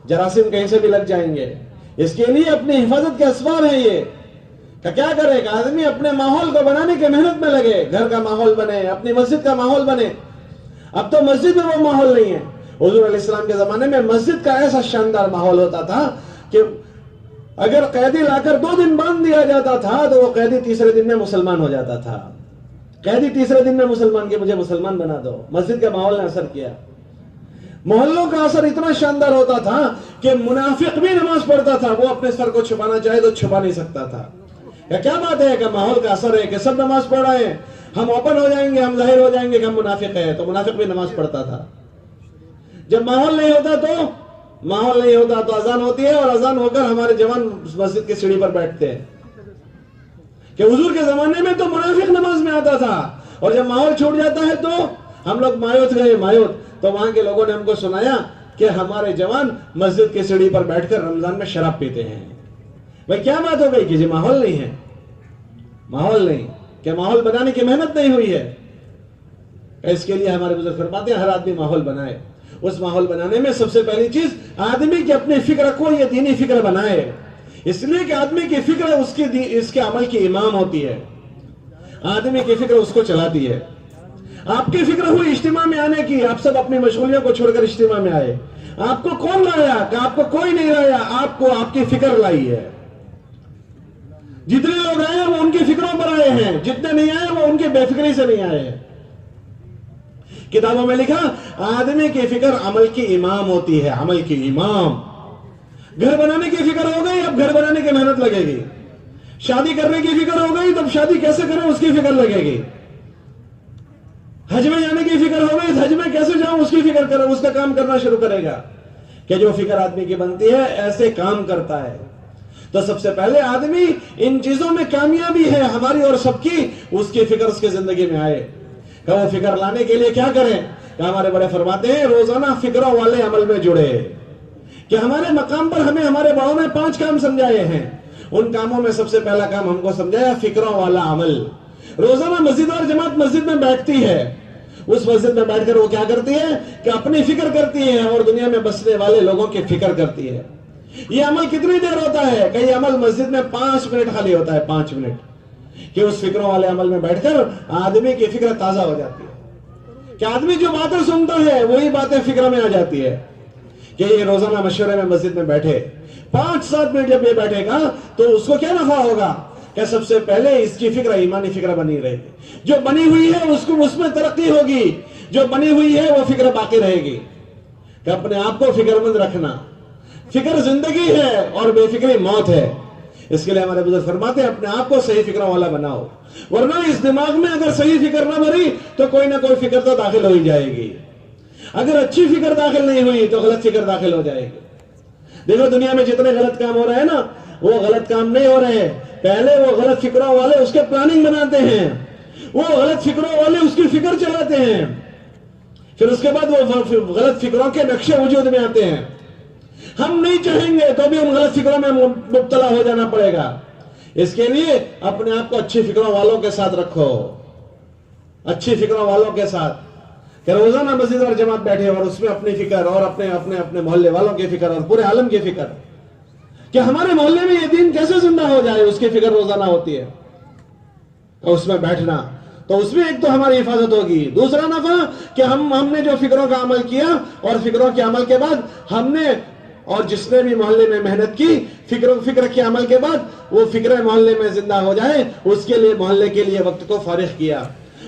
جراثیم کہیں سے بھی لگ جائیں گے. اس کے لیے اپنی حفاظت کے اسباب ہیں. یہ کہ کیا کرے کہ آدمی اپنے ماحول کو بنانے کی محنت میں لگے, گھر کا ماحول بنے, اپنی مسجد کا ماحول بنے. اب تو مسجد میں وہ ماحول نہیں ہے. حضور علیہ السلام کے زمانے میں مسجد کا ایسا شاندار ماحول ہوتا تھا کہ اگر قیدی لا کر 2 دن باندھ دیا جاتا تھا تو وہ قیدی تیسرے دن میں مسلمان ہو جاتا تھا. قیدی تیسرے دن میں مسلمان, کہ مجھے مسلمان بنا دو. مسجد کے ماحول نے اثر کیا. محلوں کا اثر اتنا شاندار ہوتا تھا کہ منافق بھی نماز پڑھتا تھا, وہ اپنے سر کو چھپانا چاہے تو چھپا نہیں سکتا تھا. کیا بات ہے کہ ماحول کا اثر ہے کہ سب نماز پڑھ رہے ہیں, ہم اوپن ہو جائیں گے, ہم ظاہر ہو جائیں گے کہ ہم منافق ہیں. تو منافق بھی نماز پڑھتا تھا. جب ماحول نہیں ہوتا تو اذان ہوتی ہے, اور اذان ہو کر ہمارے جوان مسجد کی سیڑھی پر بیٹھتے ہیں. کہ حضور کے زمانے میں تو منافق نماز میں آتا تھا, اور جب ماحول چھوٹ جاتا ہے تو ہم لوگ مایوت گئے. تو وہاں کے لوگوں نے ہم کو سنایا کہ ہمارے جوان مسجد کی سیڑھی پر بیٹھ کر رمضان میں شراب پیتے ہیں. بھائی کیا بات ہو گئی کہ جی ماحول نہیں ہے. ماحول نہیں, کہ ماحول بنانے کی محنت نہیں ہوئی ہے. اس کے لیے ہمارے بزرگ فرماتے ہیں ہر آدمی ماحول بنائے. اس ماحول بنانے میں سب سے پہلی چیز آدمی کی اپنی فکر کو یہ دینی فکر بنائے. اس لیے کہ آدمی کی فکر اس کے عمل کی امام ہوتی ہے. آدمی کی فکر اس کو چلاتی ہے. آپ کی فکر ہوئی اجتماع میں آنے کی, آپ سب اپنی مشغولیوں کو چھوڑ کر اجتماع میں آئے. آپ کو کون لایا؟ کہ آپ کو کوئی نہیں لایا, آپ کو آپ کی فکر لائی ہے. جتنے لوگ آئے ہیں وہ ان کی فکروں پر آئے ہیں, جتنے نہیں آئے وہ ان کی بے فکری سے نہیں آئے ہیں. کتابوں میں لکھا آدمی کی فکر عمل کی امام ہوتی ہے. عمل کی امام. گھر بنانے کی فکر ہو گئی, اب گھر بنانے کی محنت لگے گی. شادی کرنے کی فکر ہو گئی, تب شادی کیسے کریں اس کی فکر لگے گی. حج میں جانے کی فکر ہو گئی, حج میں کیسے جاؤں اس کی فکر کرے, اس کا کام کرنا شروع کرے گا. کہ جو فکر آدمی کی بنتی ہے ایسے کام کرتا ہے. تو سب سے پہلے آدمی ان چیزوں میں کامیابی ہے ہماری اور سب کی, اس کی فکر اس کی زندگی میں آئے. کہ وہ فکر لانے کے لیے کیا کریں؟ کہ ہمارے بڑے فرماتے ہیں روزانہ فکروں والے عمل میں جڑے. کہ ہمارے مقام پر ہمیں ہمارے بڑوں نے 5 کام سمجھائے ہیں. ان کاموں میں سب سے پہلا کام ہم کو سمجھایا فکروں والا عمل. روزانہ مسجد اور جماعت مسجد میں بیٹھتی ہے. اس مسجد میں بیٹھ کر وہ کیا کرتی ہے کہ اپنی فکر کرتی ہے اور دنیا میں بسنے والے لوگوں کی فکر کرتی ہے. یہ عمل کتنی دیر ہوتا ہے؟ کہ یہ عمل مسجد میں 5 منٹ خالی ہوتا ہے. 5 منٹ. کہ اس فکروں والے عمل میں بیٹھ کر آدمی کی فکر تازہ ہو جاتی ہے. کہ آدمی جو باتیں سنتا ہے وہی باتیں فکر میں آ جاتی ہے. کہ یہ روزانہ مشورے میں مسجد میں بیٹھے 5-7 منٹ جب یہ بیٹھے گا تو اس کو کیا نفع ہوگا؟ کہ سب سے پہلے اس کی فکر ایمانی فکر بنی رہے گی. جو بنی ہوئی ہے اس میں ترقی ہوگی. جو بنی ہوئی ہے وہ فکر باقی رہے گی. کہ اپنے آپ کو فکر مند رکھنا. فکر زندگی ہے اور بے فکری موت ہے. اس کے لیے ہمارے بزرگ فرماتے ہیں اپنے آپ کو صحیح فکروں والا بناؤ. ورنہ اس دماغ میں اگر صحیح فکر نہ بھری تو کوئی نہ کوئی فکر تو داخل ہو ہی جائے گی. اگر اچھی فکر داخل نہیں ہوئی تو غلط فکر داخل ہو جائے گی. دیکھو دنیا میں جتنے غلط کام ہو رہے ہیں نا, وہ غلط کام نہیں ہو رہے ہیں. پہلے وہ غلط فکروں والے اس کے پلاننگ بناتے ہیں, وہ غلط فکروں والے اس کی فکر چلاتے ہیں, پھر اس کے بعد وہ غلط فکروں کے نقشے وجود میں آتے ہیں. ہم نہیں چاہیں گے تو بھی ان غلط فکروں میں مبتلا ہو جانا پڑے گا. اس کے لیے اپنے آپ کو اچھی فکروں والوں کے ساتھ رکھو, اچھی فکروں والوں کے ساتھ, کہ روزانہ مسجد اور جماعت بیٹھے اور اس میں اپنی فکر اور اپنے محلے والوں کی فکر اور پورے عالم کی فکر, کہ ہمارے محلے میں یہ دین کیسے زندہ ہو جائے, اس کی فکر روزانہ ہوتی ہے. اس میں بیٹھنا تو اس میں ایک تو ہماری حفاظت ہوگی, دوسرا نفع کہ ہم نے جو فکروں کا عمل کیا اور فکروں کے عمل کے بعد ہم نے اور جس نے بھی محلے میں محنت کی فکر کے عمل کے بعد وہ فکر محلے میں زندہ ہو جائے, اس کے لیے محلے کے لیے وقت کو فارغ کیا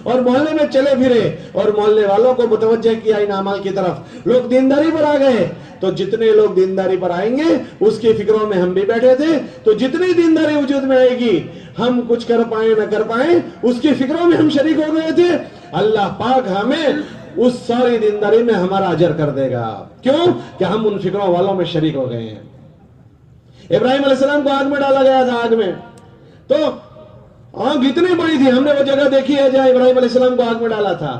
اور محلے میں چلے پھرے اور محلے والوں کو متوجہ کیا ان اعمال کی طرف. لوگ دینداری پر آ گئے تو جتنے لوگ دینداری پر آئیں گے اس کی فکروں میں ہم بھی بیٹھے تھے, تو جتنی دینداری وجود میں آئے گی ہم کچھ کر پائیں نہ کر پائیں اس کی فکروں میں ہم شریک ہو گئے تھے. اللہ پاک ہمیں اس ساری دینداری میں ہمارا اجر کر دے گا. کیوں؟ کہ ہم ان فکروں والوں میں شریک ہو گئے ہیں. ابراہیم علیہ السلام کو آگ میں ڈالا گیا تھا, آگ میں تو آگ اتنی بڑی تھی, ہم نے وہ جگہ دیکھی ہے جہاں ابراہیم علیہ السلام کو آگ میں ڈالا تھا,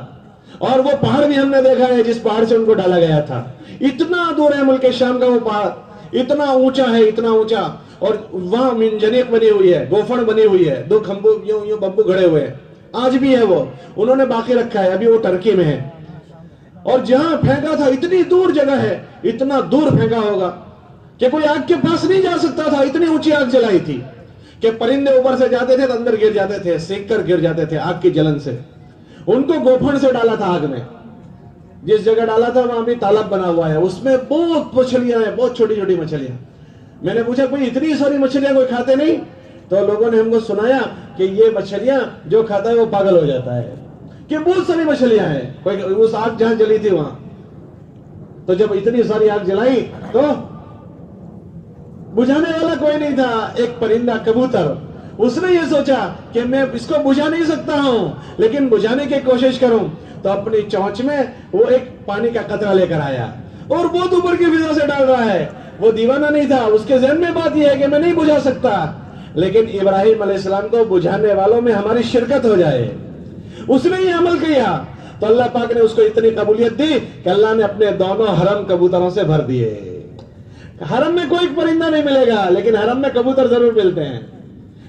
اور وہ پہاڑ بھی ہم نے دیکھا ہے جس پہاڑ سے ان کو ڈالا گیا تھا. اتنا دور ہے ملک شام کا وہ پہاڑ, اتنا اونچا ہے, اتنا اونچا, اور وہاں منجنیق بنی ہوئی ہے, گوفن بنی ہوئی ہے, 2 کھمبو یوں بمبو گھڑے ہوئے ہیں, آج بھی ہے وہ, انہوں نے باقی رکھا ہے, ابھی وہ ٹرکی میں ہے. اور جہاں پھینکا تھا اتنی دور جگہ ہے, اتنا دور پھینکا ہوگا کہ کوئی آگ کے پاس نہیں جا سکتا تھا, اتنی اونچی آگ جلائی تھی کہ پرندے اوپر سے جاتے تھے تو اندر گر جاتے تھے, سینک کر گر جاتے تھے آگ کی جلن سے. ان کو گوفن سے ڈالا تھا آگ میں, جس جگہ ڈالا تھا وہاں بھی تالاب بنا ہوا ہے, اس میں بہت مچھلیاں ہیں, بہت چھوٹی چھوٹی مچھلیاں. میں نے پوچھا کوئی اتنی ساری مچھلیاں کوئی کھاتے نہیں؟ تو لوگوں نے ہم کو سنایا کہ یہ مچھلیاں جو کھاتا ہے وہ پاگل ہو جاتا ہے, کہ بہت ساری مچھلیاں ہیں. کوئی اس آگ جہاں جلی تھی وہاں, تو جب اتنی ساری آگ جلائی تو بجھانے والا کوئی نہیں تھا. ایک پرندہ کبوتر, اس نے یہ سوچا کہ میں اس کو بجھا نہیں سکتا ہوں لیکن بجھانے کی کوشش کروں, تو اپنی چونچ میں وہ ایک پانی کا قطرہ لے کر آیا اور بہت اوپر کی فضا سے ڈال رہا ہے. وہ دیوانہ نہیں تھا, اس کے ذہن میں بات یہ ہے کہ میں نہیں بجھا سکتا, لیکن ابراہیم علیہ السلام کو بجھانے والوں میں ہماری شرکت ہو جائے. اس نے یہ عمل کیا تو اللہ پاک نے اس کو اتنی قبولیت دی کہ اللہ نے اپنے دونوں حرم کبوتروں سے بھر دیے. حرم میں کوئی پرندہ نہیں ملے گا لیکن حرم میں کبوتر ضرور ملتے ہیں,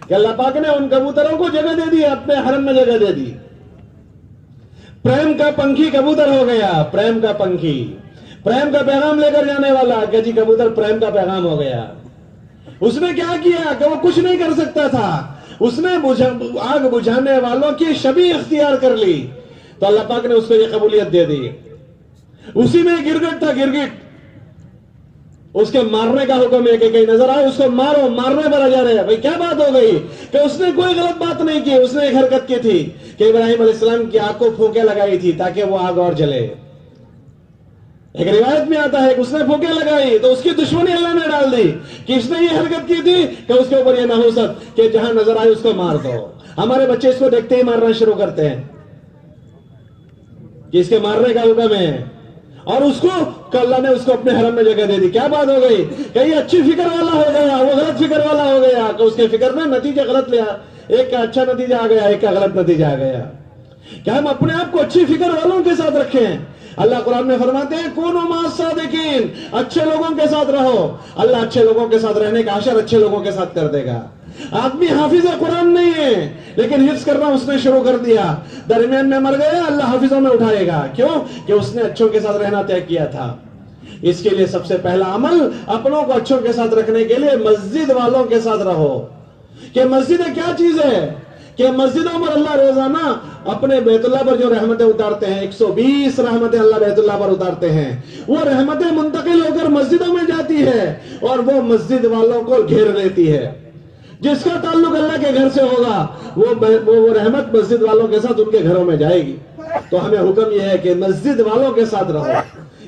کہ اللہ پاک نے ان کبوتروں کو جگہ دے دی, اپنے حرم میں جگہ دے دی. پریم کا پنکھی کبوتر ہو گیا, پریم کا پنکھی, پریم کا پیغام لے کر جانے والا, کہ جی کبوتر پریم کا پیغام ہو گیا. اس نے کیا کیا کہ وہ کچھ نہیں کر سکتا تھا, اس نے آگ بجھانے والوں کی شبیہ اختیار کر لی, تو اللہ پاک نے اس کو یہ قبولیت دے دی. اسی میں گرگٹ تھا, گرگٹ, اس کے مارنے کا حکم ہے کہ کہیں نظر آئے اس کو مارو, مارنے پر آ جا رہے ہیں. بھائی کیا بات ہو گئی کہ اس نے کوئی غلط بات نہیں کی, اس نے ایک حرکت کی تھی کہ ابراہیم علیہ السلام کی آگ کو پھونکے لگائی تھی تاکہ وہ آگ اور جلے. ایک روایت میں آتا ہے کہ اس نے پھونکے لگائی تو اس کی دشمنی اللہ نے ڈال دی کہ اس نے یہ حرکت کی تھی کہ اس کے اوپر یہ نحوست کہ جہاں نظر آئے اس کو مار دو. ہمارے بچے اس کو دیکھتے ہی مارنا شروع کرتے ہیں کہ اس کے مارنے کا حکم ہے, اور اس کو اللہ نے اس کو اپنے حرم میں جگہ دے دی. کیا بات ہو گئی کہ یہ اچھی فکر والا ہو گیا, وہ غلط فکر والا ہو گیا, کہ اس کے فکر میں نتیجہ غلط لیا, ایک کا اچھا نتیجہ آ گیا, ایک کا غلط نتیجہ آ گیا. کہ ہم اپنے آپ کو اچھی فکر والوں کے ساتھ رکھیں. اللہ قرآن میں فرماتے ہیں کونوا مع الصادقین, اچھے لوگوں کے ساتھ رہو. اللہ اچھے لوگوں کے ساتھ رہنے کا اشر اچھے لوگوں کے ساتھ کر دے گا. آدمی حافظ قرآن نہیں ہے لیکن حفظ کرنا اس نے شروع کر دیا, درمیان میں مر گیا, اللہ حافظوں میں اٹھائے گا. کیوں؟ کہ اس نے اچھوں کے ساتھ رہنا طے کیا تھا. اس کے لیے سب سے پہلا عمل اپنوں کو اچھوں کے ساتھ رکھنے کے لیے مسجد والوں کے ساتھ رہو. کہ مسجد کیا چیز ہے کہ مسجدوں پر اللہ روزانہ اپنے بیت اللہ پر جو رحمتیں اتارتے ہیں, 120 رحمتیں اللہ بیت اللہ پر اتارتے ہیں, وہ رحمتیں منتقل ہو کر مسجدوں میں جاتی ہے اور وہ مسجد والوں کو گھیر لیتی ہے. جس کا تعلق اللہ کے گھر سے ہوگا وہ رحمت مسجد والوں کے ساتھ ان کے گھروں میں جائے گی. تو ہمیں حکم یہ ہے کہ مسجد والوں کے ساتھ رہو.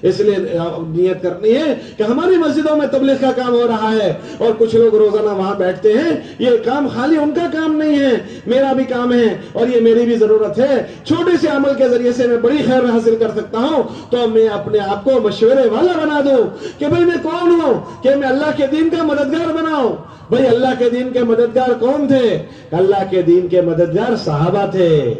اس لیے نیت کرنی ہے کہ ہماری مسجدوں میں تبلیغ کا کام ہو رہا ہے اور کچھ لوگ روزانہ وہاں بیٹھتے ہیں. یہ کام خالی ان کا کام نہیں ہے, میرا بھی کام ہے اور یہ میری بھی ضرورت ہے. چھوٹے سے عمل کے ذریعے سے میں بڑی خیر حاصل کر سکتا ہوں, تو میں اپنے آپ کو مشورے والا بنا دوں کہ بھئی میں کون ہوں کہ میں اللہ کے دین کا مددگار بناؤں. بھئی اللہ کے دین کے مددگار کون تھے؟ اللہ کے دین کے مددگار صحابہ تھے.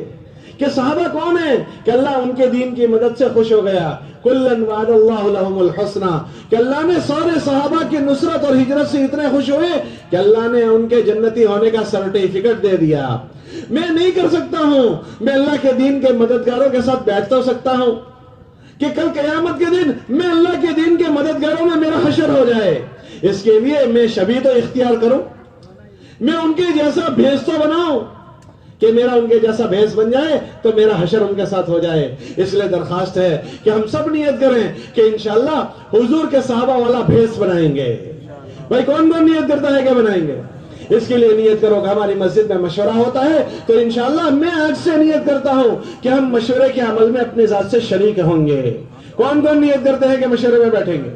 کہ صحابہ کون ہیں کہ اللہ ان کے دین کی مدد سے خوش ہو گیا. کلن وعد اللہ لہم الحسنى کہ اللہ نے سارے صحابہ کی نصرت اور ہجرت سے اتنے خوش ہوئے کہ اللہ نے ان کے جنتی ہونے کا سرٹیفکیٹ دے دیا. میں نہیں کر سکتا ہوں, میں اللہ کے دین کے مددگاروں کے ساتھ بیٹھ تو سکتا ہوں کہ کل قیامت کے دن میں اللہ کے دین کے مددگاروں میں میرا حشر ہو جائے. اس کے لیے میں شبیہ تو اختیار کروں, میں ان کے جیسا بھیس تو بناؤں کہ میرا ان کے جیسا بھیس بن جائے تو میرا حشر ان کے ساتھ ہو جائے. اس لیے درخواست ہے کہ ہم سب نیت کریں کہ انشاءاللہ حضور کے صحابہ والا بھیس بنائیں گے. بھائی کون کون نیت کرتا ہے کہ بنائیں گے؟ اس کے لیے نیت کرو کہ ہماری مسجد میں مشورہ ہوتا ہے تو انشاءاللہ میں آج سے نیت کرتا ہوں کہ ہم مشورے کے عمل میں اپنی ذات سے شریک ہوں گے. کون کون نیت کرتے ہیں کہ مشورے میں بیٹھیں گے؟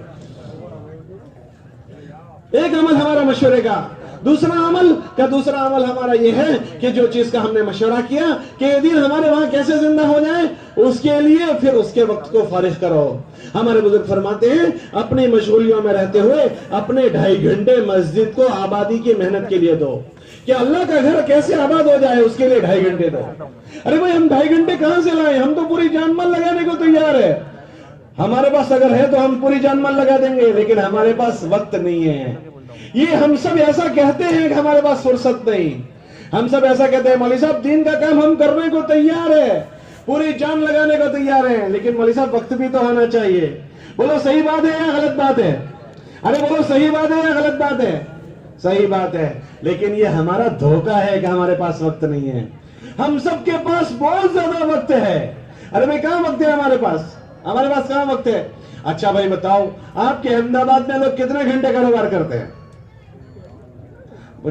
ایک عمل ہمارا مشورے کا. دوسرا عمل ہمارا یہ ہے کہ جو چیز کا ہم نے مشورہ کیا کہ یہ دین ہمارے وہاں کیسے زندہ ہو جائے, اس کے لیے پھر اس کے وقت کو فارغ کرو. ہمارے بزرگ فرماتے ہیں اپنی مشغولیوں میں رہتے ہوئے اپنے 2.5 گھنٹے مسجد کو آبادی کی محنت کے لیے دو کہ اللہ کا گھر کیسے آباد ہو جائے, اس کے لیے 2.5 گھنٹے دو. ارے بھائی ہم 2.5 گھنٹے کہاں سے لائیں؟ ہم تو پوری جان مال لگانے کو تیار ہے. ہمارے پاس اگر ہے تو ہم پوری جان مال لگا دیں گے, لیکن ہمارے پاس وقت نہیں ہے. یہ ہم سب ایسا کہتے ہیں کہ ہمارے پاس فرصت نہیں. ہم سب ایسا کہتے ہیں مولوی صاحب دین کا کام ہم کرنے کو تیار ہے, پوری جان لگانے کو تیار ہیں, لیکن مولوی صاحب وقت بھی تو ہونا چاہیے. بولو صحیح بات ہے یا غلط بات ہے؟ ارے بولو صحیح بات ہے یا غلط بات ہے؟ صحیح بات ہے. لیکن یہ ہمارا دھوکہ ہے کہ ہمارے پاس وقت نہیں ہے. ہم سب کے پاس بہت زیادہ وقت ہے. ارے بھائی کہاں وقت ہے ہمارے پاس کہاں وقت ہے؟ اچھا بھائی بتاؤ, آپ کے احمد آباد میں لوگ کتنے گھنٹے کاروبار کرتے ہیں؟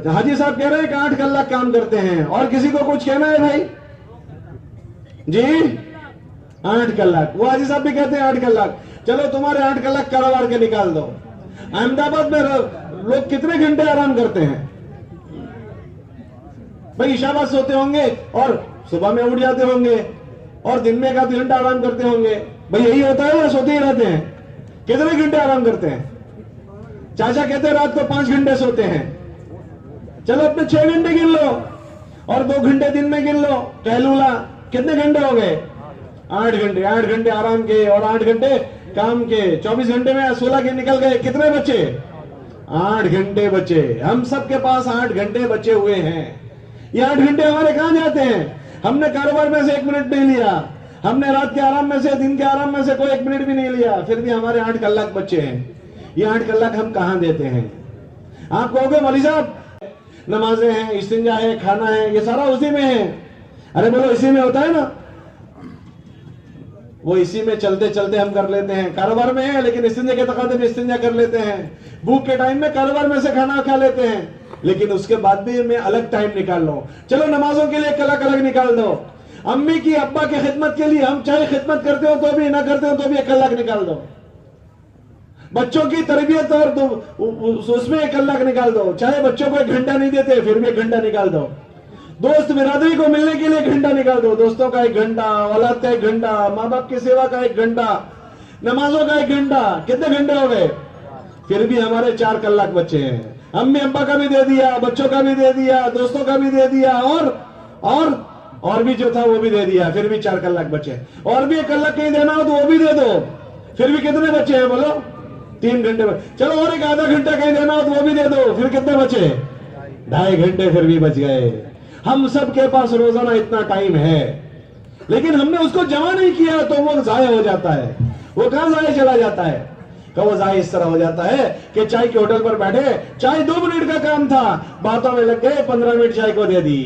حاجی صاحب کہہ رہے ہیں کہ 8 کلاک کام کرتے ہیں. اور کسی کو کچھ کہنا ہے بھائی؟ جی 8 کلاک. وہ حاجی صاحب بھی کہتے ہیں 8 کلاک. چلو تمہارے 8 کلاک کاروبار کے نکال دو. احمد آباد میں لوگ کتنے گھنٹے آرام کرتے ہیں؟ بھائی عشاء بعد سوتے ہوں گے اور صبح میں اٹھ جاتے ہوں گے اور دن میں 1 گھنٹہ آرام کرتے ہوں گے. بھئی یہی ہوتا ہے یا سوتے ہی رہتے ہیں؟ کتنے گھنٹے آرام کرتے ہیں؟ چاچا کہتے ہیں رات کو 5 گھنٹے سوتے ہیں. چلو اپنے 6 گھنٹے گن لو اور 2 گھنٹے دن میں گن لو. قیلولہ کتنے گھنٹے ہو گئے؟ 8 گھنٹے. 8 گھنٹے آرام کے اور 8 گھنٹے کام کے. 24 گھنٹے میں 16 کے نکل گئے. کتنے بچے؟ 8 گھنٹے بچے. ہم سب کے پاس 8 گھنٹے بچے ہوئے ہیں. یہ 8 گھنٹے ہمارے کہاں جاتے ہیں؟ ہم نے کاروبار میں سے 1 منٹ نہیں لیا, ہم نے رات کے آرام میں سے, دن کے آرام میں سے کوئی 1 منٹ بھی نہیں لیا, پھر بھی ہمارے 8 کلاک بچے ہیں. یہ 8 کلاک ہم کہاں دیتے ہیں؟ آپ کہو گے مولوی صاحب نمازیں ہیں, استنجا ہے, کھانا ہے, یہ سارا اسی میں ہے. ارے بولو اسی میں ہوتا ہے نا. وہ اسی میں چلتے چلتے ہم کر لیتے ہیں. کاروبار میں ہے لیکن استنجا کے تقاضے میں استنجا کر لیتے ہیں. بھوک کے ٹائم میں کاروبار میں سے کھانا کھا لیتے ہیں, لیکن اس کے بعد بھی میں الگ ٹائم نکال لوں. چلو نمازوں کے لیے کلاک الگ نکال دو. امی کی ابا کی خدمت کے لیے ہم چاہے خدمت کرتے ہو تو بھی, نہ کرتے ہو تو بھی 1 کلاک نکال دو. بچوں کی تربیت اور اس میں 1 کلاک نکال دو. چاہے بچوں کو 1 گھنٹہ نہیں دیتے پھر بھی 1 گھنٹہ نکال دو. دوست برادری کو ملنے کے لیے 1 گھنٹہ نکال دو. دوستوں کا 1 گھنٹہ, اولاد کا 1 گھنٹہ, ماں باپ کی سیوا کا 1 گھنٹہ, نمازوں کا 1 گھنٹہ. کتنے گھنٹے ہو گئے؟ پھر بھی ہمارے 4 کلاک بچے ہیں. امی ابا کا بھی دے دیا, بچوں کا بھی دے دیا, دوستوں کا بھی دے دیا, اور بھی جو تھا وہ بھی دے دیا, پھر بھی 4 کلاک بچے. اور بھی 1 کلاک کہیں دینا ہو تو وہ بھی دے دو, پھر بھی کتنے بچے ہیں بولو؟ 3 گھنٹے. چلو اور 1 آدھا گھنٹہ کہیں دینا ہو تو وہ بھی دے دو, پھر کتنے بچے؟ 2.5 گھنٹے پھر بھی بچ گئے. ہم سب کے پاس روزانہ اتنا ٹائم ہے, لیکن ہم نے اس کو جمع نہیں کیا تو وہ ضائع ہو جاتا ہے. وہ کہاں ضائع چلا جاتا ہے؟ کہ وہ ضائع اس طرح ہو جاتا ہے کہ چائے کے ہوٹل پر بیٹھے, چائے 2 منٹ کا کام تھا, باتوں میں لگ گئے, 15 منٹ چائے کو دے دی.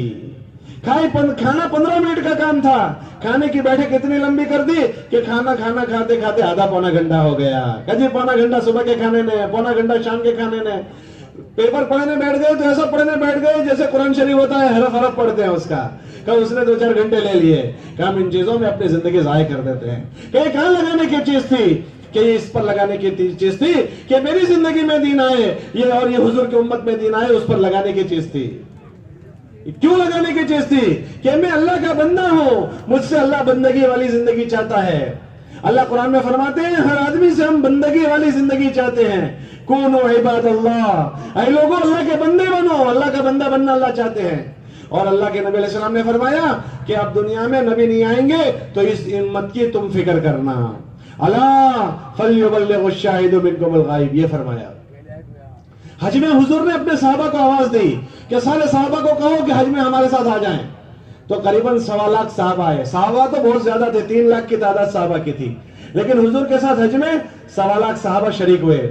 کھانا 15 منٹ کا کام تھا, کھانے کی بیٹھک اتنی لمبی کر دی کہ کھانا کھاتے کھاتے آدھا پونا گھنٹہ ہو گیا. کہ پونا گھنٹہ صبح کے کھانے نے, پونا گھنٹہ شام کے کھانے نے. پیپر پڑھنے بیٹھ گئے تو ایسا پڑھنے بیٹھ گئے جیسے قرآن شریف ہوتا ہے, حرف پڑھتے ہیں اس کا. کہ اس نے 2-4 گھنٹے لے لیے. کہ ہم ان چیزوں میں اپنی زندگی ضائع کر دیتے ہیں. کہ یہ کہاں لگانے کی چیز تھی؟ کہ یہ اس پر لگانے کی چیز تھی کہ میری زندگی میں دین آئے, یہ اور یہ حضور کی امت میں دین آئے, اس پر لگانے کی چیز تھی. کیوں لگانے کی چیز تھی؟ کہ میں اللہ کا بندہ ہوں, مجھ سے اللہ بندگی والی زندگی چاہتا ہے. اللہ قرآن میں فرماتے ہیں ہر آدمی سے ہم بندگی والی زندگی چاہتے ہیں. کونوا عباد اللہ, اے لوگوں اللہ کے بندے بنو. اللہ کا بندہ بننا اللہ چاہتے ہیں. اور اللہ کے نبی علیہ السلام نے فرمایا کہ اب دنیا میں نبی نہیں آئیں گے تو اس امت کی تم فکر کرنا. الا فلیبلغ الشاہد منکم الغائب، یہ فرمایا. حج میں حضور نے اپنے صحابہ کو آواز دی کہ سارے صحابہ کو کہو کہ حج میں ہمارے ساتھ آ جائیں. تو قریباً 1.25 لاکھ صحابہ آئے. صحابہ تو بہت زیادہ تھے، 3 لاکھ کی تعداد صحابہ کی تھی، لیکن حضور کے ساتھ حج میں 1.25 لاکھ صحابہ شریک ہوئے.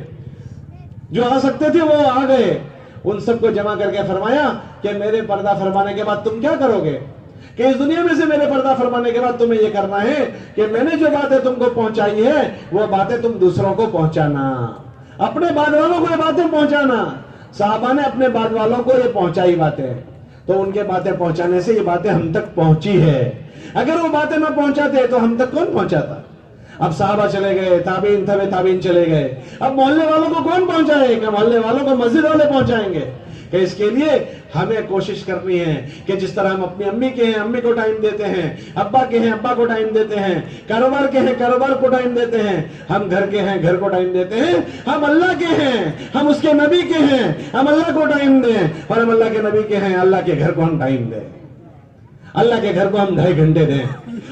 جو آ سکتے تھے وہ آ گئے. ان سب کو جمع کر کے فرمایا کہ میرے پردہ فرمانے کے بعد تم کیا کرو گے؟ کہ اس دنیا میں سے میرے پردہ فرمانے کے بعد تمہیں یہ کرنا ہے کہ میں نے جو باتیں تم کو پہنچائی ہے وہ باتیں تم دوسروں کو پہنچانا، اپنے بعد والوں کو یہ باتیں پہنچانا. صحابہ نے اپنے بعد والوں کو یہ پہنچائی باتیں، تو ان کے باتیں پہنچانے سے یہ باتیں ہم تک پہنچی ہے. اگر وہ باتیں نہ پہنچاتے تو ہم تک کون پہنچاتا؟ اب صحابہ چلے گئے، تابعین تابعین چلے گئے، اب محلے والوں کو کون پہنچائے گا؟ محلے والوں کو مسجد والے پہنچائیں گے. کہ اس کے لیے ہمیں کوشش کرنی ہے کہ جس طرح ہم اپنی امی کے ہیں امی کو ٹائم دیتے ہیں، ابا کے ہیں ابا کو ٹائم دیتے ہیں، کاروبار کے ہیں کاروبار کو ٹائم دیتے ہیں، ہم گھر کے ہیں گھر کو ٹائم دیتے ہیں، ہم اللہ کے ہیں ہم اس کے نبی کے ہیں ہم اللہ کو ٹائم دیں، اور ہم اللہ کے نبی کے ہیں اللہ کے گھر کو ہم ٹائم دیں، اللہ کے گھر کو ہم 2.5 گھنٹے دیں.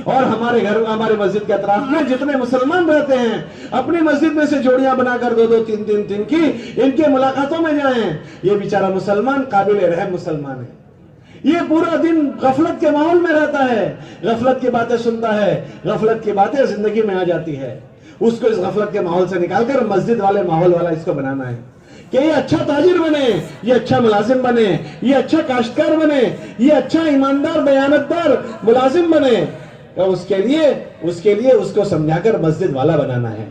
اور ہمارے گھر ہمارے مسجد کے اطراف میں جتنے مسلمان رہتے ہیں اپنی مسجد میں سے جوڑیاں بنا کر 2-2 3-3 کی ان کے ملاقاتوں میں جائیں. یہ بیچارہ مسلمان قابل رحم مسلمان ہے، یہ پورا دن غفلت کے ماحول میں رہتا ہے، غفلت کی باتیں سنتا ہے، غفلت کی باتیں زندگی میں آ جاتی ہے. اس کو اس غفلت کے ماحول سے نکال کر مسجد والے ماحول والا اس کو بنانا ہے کہ یہ اچھا تاجر بنے، یہ اچھا ملازم بنے، یہ اچھا کاشتکار بنے، یہ اچھا ایماندار دیانتدار ملازم بنے. اس کے لیے اس کو سمجھا کر مسجد والا بنانا ہے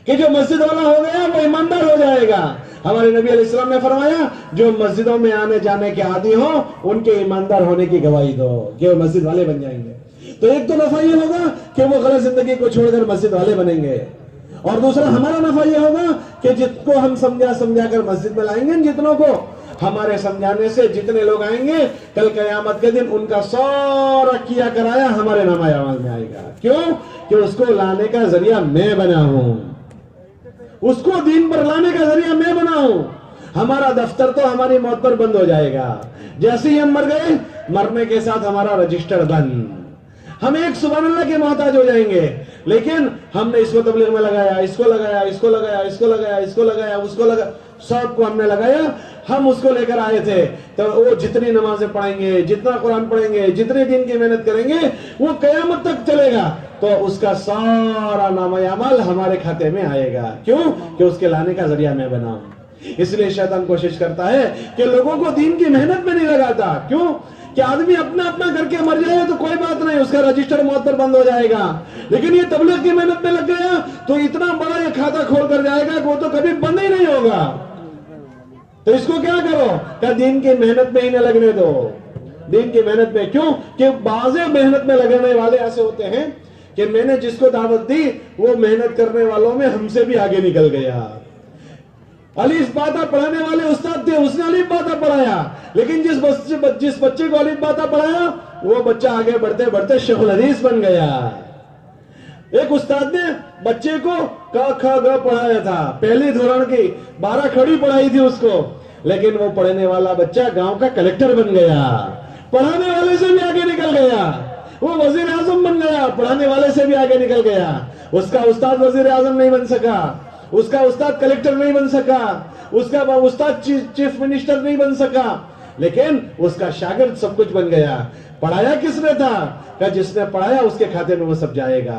کہ جو مسجد والا ہو گیا وہ ایماندار ہو جائے گا. ہمارے نبی علیہ السلام نے فرمایا جو مسجدوں میں آنے جانے کے عادی ہوں ان کے ایماندار ہونے کی گواہی دو کہ وہ مسجد والے بن جائیں گے. تو ایک تو نفع یہ ہوگا کہ وہ غلط زندگی کو چھوڑ کر مسجد والے بنیں گے، اور دوسرا ہمارا نفع یہ ہوگا کہ جت کو ہم سمجھا کر مسجد میں لائیں گے، جتنوں کو ہمارے سمجھانے سے جتنے لوگ آئیں گے کل قیامت کے دن ان کا سارا کیا کرایا ہمارے نامہ اعمال میں آئے گا. کیوں؟ کہ اس کو لانے کا ذریعہ میں بنا ہوں، اس کو دین پر لانے کا ذریعہ میں بنا ہوں. ہمارا دفتر تو ہماری موت پر بند ہو جائے گا، جیسے ہی ہم مر گئے مرنے کے ساتھ ہمارا رجسٹر بند، ہم ایک سبحان اللہ کے محتاج ہو جائیں گے. لیکن ہم نے اس کو تبلیغ میں لگایا، اس کو لگایا، اس کو لگایا، اس کو لگایا، اس کو لگایا، اس کو لگایا، سب کو ہم نے لگایا. ہم اس کو لے کر آئے تھے تو وہ جتنی نمازیں پڑھیں گے، جتنا قرآن پڑھیں گے، جتنے دن کی محنت کریں گے وہ قیامت تک چلے گا، تو اس کا سارا نامہ اعمال ہمارے کھاتے میں آئے گا. کیوں؟ کہ اس کے لانے کا ذریعہ میں بنا ہوں. اس لیے شیطان کوشش کرتا ہے کہ لوگوں کو دین کی محنت میں نہیں لگاتا. کیوں؟ کہ آدمی اپنا کر کے مر جائے تو کوئی بات نہیں، اس کا رجسٹر موت پر بند ہو جائے گا. لیکن یہ تبلیغ کی محنت میں لگ گیا تو اتنا بڑا یہ کھاتا کھول کر جائے گا کہ وہ تو کبھی بند ہی نہیں ہوگا. تو اس کو کیا کرو کہ دین کی محنت میں ہی نہ لگنے دو، دین کی محنت میں. کیوں؟ کہ بعض محنت میں لگنے والے ایسے ہوتے ہیں کہ میں نے جس کو دعوت دی وہ محنت کرنے والوں میں ہم سے بھی آگے نکل گیا. الف باتا پڑھانے والے استاد تھے، اس نے الف باتا پڑھایا، لیکن جس بچے کو الف باتا پڑھایا وہ بچہ آگے بڑھتے بڑھتے شیخ الحدیث بن گیا. ایک استاد نے بچے کو ک کھ گ پڑھایا تھا، پہلی دوران کی 12 کھڑی پڑھائی تھی اس کو، لیکن وہ پڑھنے والا بچہ گاؤں کا کلیکٹر بن گیا، پڑھانے والے سے بھی آگے نکل گیا. وہ وزیر اعظم بن گیا، پڑھانے والے سے بھی آگے نکل گیا. اس کا استاد وزیر اعظم نہیں بن سکا، اس کا استاد کلیکٹر نہیں بن سکا، اس کا استاد چیف منسٹر نہیں بن سکا، لیکن اس کا شاگرد سب کچھ بن گیا. پڑھایا کس نے تھا؟ کہ جس نے پڑھایا اس کے کھاتے میں وہ سب جائے گا.